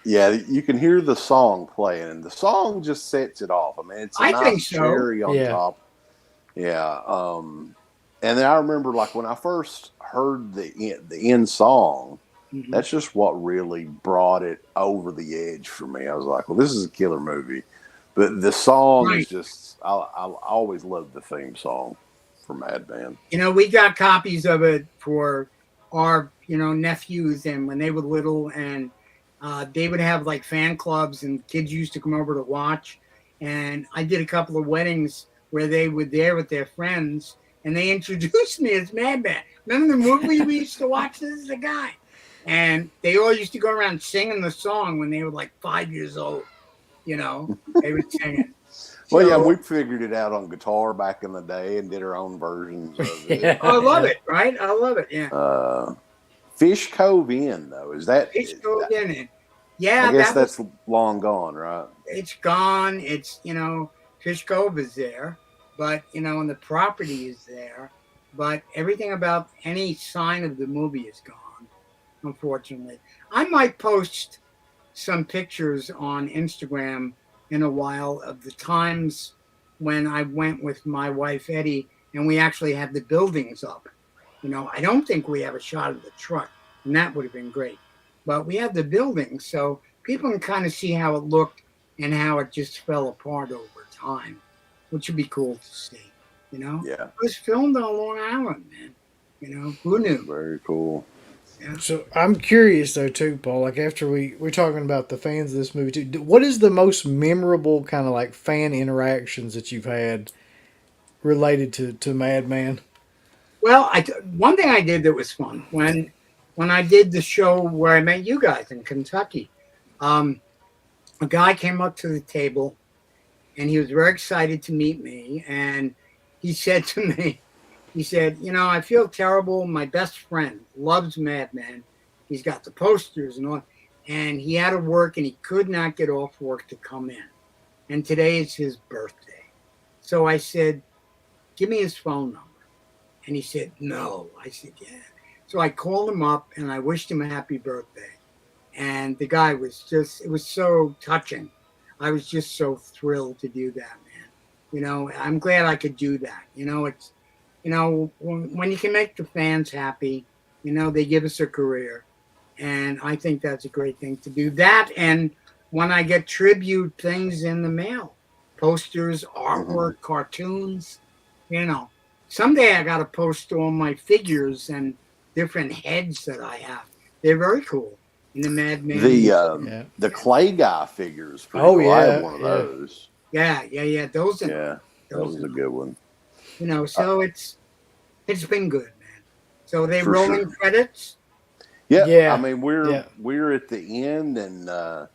A: Yeah, you can hear the song playing, and the song just sets it off. I mean, it's a
C: I think
A: nice
C: so.
A: cherry on
B: Yeah.
A: top. Yeah. And then I remember, like, when I first heard the end song,
C: Mhm.
A: that's just what really brought it over the edge for me. I was like, well, this is a killer movie. But the song is
C: Right.
A: just, I always loved the theme song for Madman.
C: We got copies of it for our, nephews, and when they were little, and they would have like fan clubs, and kids used to come over to watch. And I did a couple of weddings where they were there with their friends, and they introduced me as Madman. Remember the movie we used to watch? This is the guy. And they all used to go around singing the song when they were like 5 years old. They would sing it.
A: Well, yeah,
C: So
A: we figured it out on guitar back in the day and did our own versions of it.
B: Yeah.
C: I love it, right? I love it. Yeah.
A: Fish Cove Inn, though, is that?
C: It's still in it.
A: I
C: Yeah,
A: guess that's long gone, right?
C: it's gone. It's, Fish Cove is there, but, and the property is there, but everything about any sign of the movie is gone, unfortunately. I might post some pictures on Instagram in a while of the times when I went with my wife, Eddie, and we actually had the buildings up. I don't think we have a shot of the truck, and that would have been great. But we had the buildings, so people can kind of see how it looked and how it just fell apart over time, which would be cool to see.
A: Yeah.
C: It was filmed on Long Island, man. Who knew?
A: Very cool.
C: Yeah.
B: So I'm curious though too, Paul. Like after we're talking about the fans of this movie too, what is the most memorable kind of like fan interactions that you've had related to Madman?
C: Well, one thing I did that was fun when I did the show where I met you guys in Kentucky. Um, a guy came up to the table, and he was very excited to meet me, and he said to me, he said, I feel terrible. My best friend loves Madman. He's got the posters and all, and he had to work, and he could not get off work to come in. And today is his birthday. So I said, give me his phone number. And he said, no. I said, yeah. So I called him up and I wished him a happy birthday. And the guy was it was so touching. I was just so thrilled to do that, man. I'm glad I could do that. It's, when you can make the fans happy, they give us a career. And I think that's a great thing to do. That, and when I get tribute things in the mail, posters, artwork, cartoons, someday I got to post all my figures and different heads that I have. They're very cool. In the Madman.
A: The Clay Guy figures. Pretty
B: Oh,
A: cool.
B: yeah,
A: I have one of
B: yeah.
A: those.
C: Yeah. Those.
A: Yeah, that was a good one.
C: So it's been good, man. So they
A: For
C: rolling
A: sure.
C: credits.
A: Yeah,
B: Yeah.
A: I mean we're at the end, and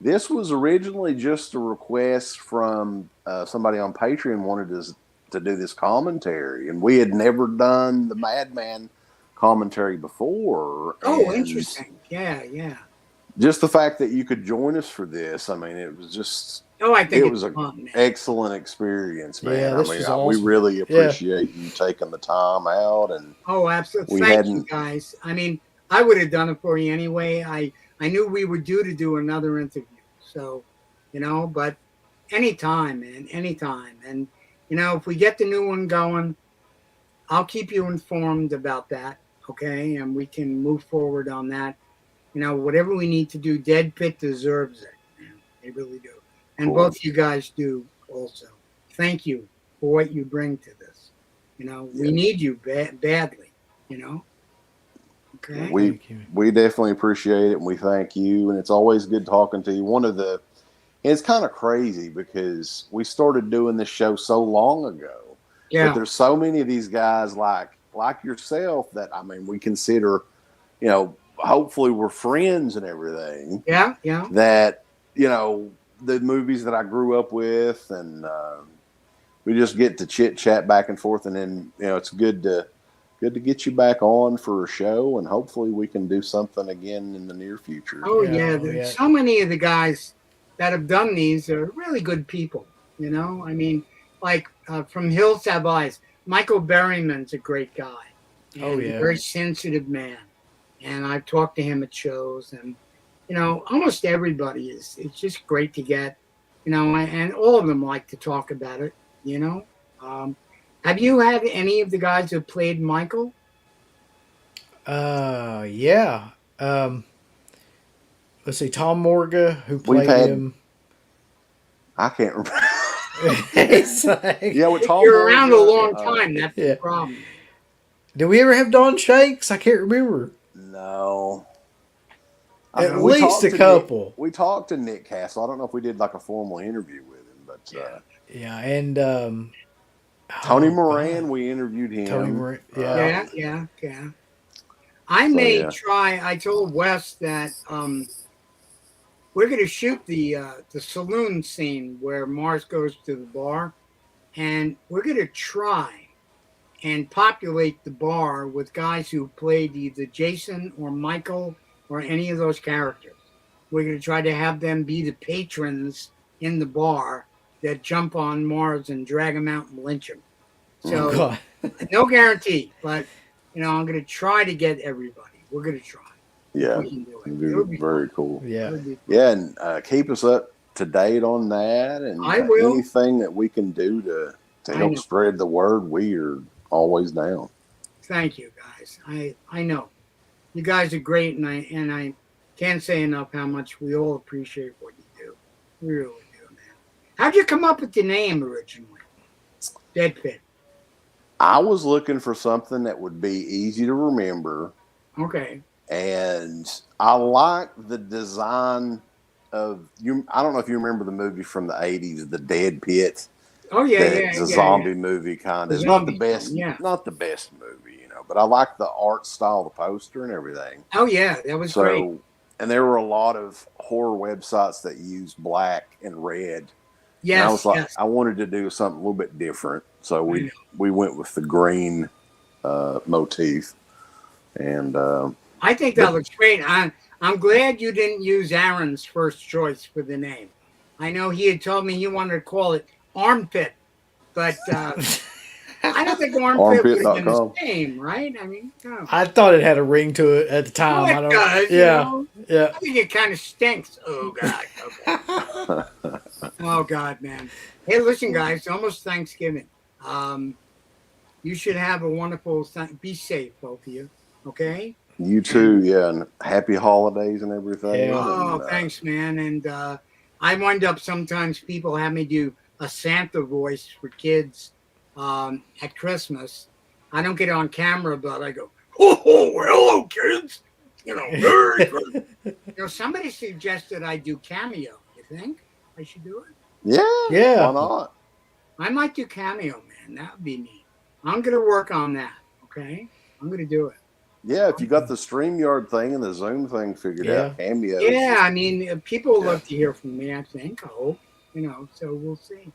A: this was originally just a request from somebody on Patreon wanted us to do this commentary, and we had never done the Madman commentary before.
C: Oh,
A: and
C: interesting. Yeah.
A: Just the fact that you could join us for this, I mean, it was just.
C: Oh, I think
A: it
C: it's
A: was an
C: fun, man.
A: excellent experience, man.
B: Yeah,
A: I
B: this
A: mean,
B: was
A: we
B: awesome.
A: really appreciate you taking the time out, and
C: Oh, absolutely.
A: we
C: Thank you,
A: hadn't.
C: guys. I mean, I would have done it for you anyway. I knew we were due to do another interview. So, but anytime, man, anytime. And, if we get the new one going, I'll keep you informed about that. Okay. And we can move forward on that. Whatever we need to do, Dead Pit deserves it. Man. They really do. And
A: Cool.
C: both you guys do also. Thank you for what you bring to this. We need you badly, Okay.
A: We definitely appreciate it, and we thank you. And it's always good talking to you. It's kind of crazy because we started doing this show so long ago,
C: Yeah.
A: but there's so many of these guys like yourself that, I mean, we consider, hopefully we're friends and everything.
C: Yeah.
A: That, the movies that I grew up with, and we just get to chit chat back and forth, and then it's good to good to get you back on for a show, and hopefully we can do something again in the near future.
C: Oh
B: Yeah,
C: yeah,
B: oh, yeah.
C: so many of the guys that have done these are really good people. You know, I mean, like from Hills Have Eyes, Michael Berryman's a great guy
B: Oh,
C: and a
B: yeah.
C: very sensitive man. And I've talked to him at shows, and you know, almost everybody is. It's just great to get, you know, and all of them like to talk about it. You know, have you had any of the guys who played Michael?
B: Yeah. Let's see, Tom Morga, who
A: We've
B: played
A: had,
B: him.
A: I can't remember.
B: It's like,
A: Yeah, with
C: If
A: Tom
C: you're around a long
A: Morga.
C: time, that's the
B: yeah.
C: problem.
B: Did we ever have Don Shanks? I can't remember.
A: No.
B: At
C: No,
A: We
B: least
A: talked
B: a
A: to Nick.
B: couple.
A: We talked to Nick Castle. I don't know if we did like a formal interview with him, but
C: yeah.
B: Yeah, and
A: Tony
B: oh
A: Moran,
B: God,
A: we interviewed
B: Tony
A: him.
B: Moran. Yeah.
C: Yeah. I
A: So,
C: may
A: yeah.
C: try. I told Wes that we're going to shoot the saloon scene where Mars goes to the bar, and we're going to try and populate the bar with guys who played either Jason or Michael or any of those characters. We're going to try to have them be the patrons in the bar that jump on Mars and drag him out and lynch him.
B: Oh
C: So
B: God.
C: no guarantee, but you know, I'm going to try to get everybody. We're going to try.
A: Yeah,
C: We can do it.
A: it'd be
C: It'll be
A: very
C: fun.
A: cool.
B: Yeah.
C: It'll be fun.
A: Yeah, and keep us up to date on that, and
C: I will.
A: anything that we can do to
C: I
A: help
C: know.
A: spread the word, we are always down.
C: Thank you, guys. I know you guys are great, and I can't say enough how much we all appreciate what you do. We really do, man. How'd you come up with the name originally? Dead Pit.
A: I was looking for something that would be easy to remember,
C: Okay.
A: and I like the design of you. I don't know if you remember the movie from the '80s, The Dead Pit.
C: Oh yeah,
A: It's a zombie movie, kind
C: The
A: of. It's not the
C: zombie
A: best,
C: film, yeah.
A: not the best movie, you know. But I like the art style, the poster, and everything.
C: Oh yeah, that was great.
A: So, and there were a lot of horror websites that used black and red.
C: Yes,
A: And I was like,
C: yes.
A: I wanted to do something a little bit different, so
C: I know.
A: we went with the green motif, and
C: I think that looks great. I'm glad you didn't use Aaron's first choice for the name. I know he had told me he wanted to call it Armpit, but I don't think Armpit would have been the
A: Armpit.com.
C: same, right? I mean, no.
B: I thought it had a ring to it at the time.
C: Well,
B: I
C: it
B: don't.
C: does, you
B: Yeah.
C: know?
B: Yeah.
C: I think it kind of stinks. Oh God. Okay. Oh God, man. Hey, listen, guys. It's almost Thanksgiving. You should have a wonderful. Be safe, both of you. Okay.
A: you too, yeah, and happy holidays and everything.
B: Yeah.
C: Oh,
A: and,
C: thanks, man. And I wind up sometimes people have me do a Santa voice for kids at Christmas. I don't get on camera, but I go, oh, hello, kids. You know, Merry Christmas. You know, somebody suggested I do cameo. You think I should do it?
B: Yeah.
A: Why not?
C: I might do cameo, man. That would be neat. I'm going to work on that. Okay. I'm going to do it.
A: Yeah, if you got the StreamYard thing and the Zoom thing figured out, Cameo.
C: Yeah, I mean, people would love to hear from me, I think. I hope. You know, so we'll see.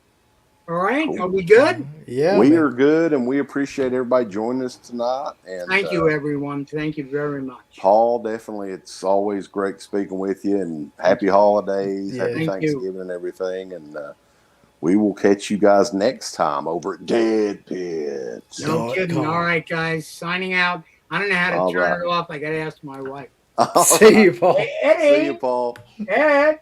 C: All right.
A: Cool.
C: Are we good?
B: Yeah.
A: We
B: man.
A: are good, and we appreciate everybody joining us tonight. And
C: Thank you, everyone. Thank you very much.
A: Paul, definitely, it's always great speaking with you, and happy holidays,
B: Yeah.
A: happy
C: Thank you.
A: Thanksgiving, and everything. And we will catch you guys next time over at Dead Pits.
C: No kidding. All right, guys. Signing out. I don't know how to
A: All
C: turn
A: right.
C: it off. I got to ask my wife.
B: See you, Paul.
C: Hey, Eddie.
A: See you, Paul.
C: Ed.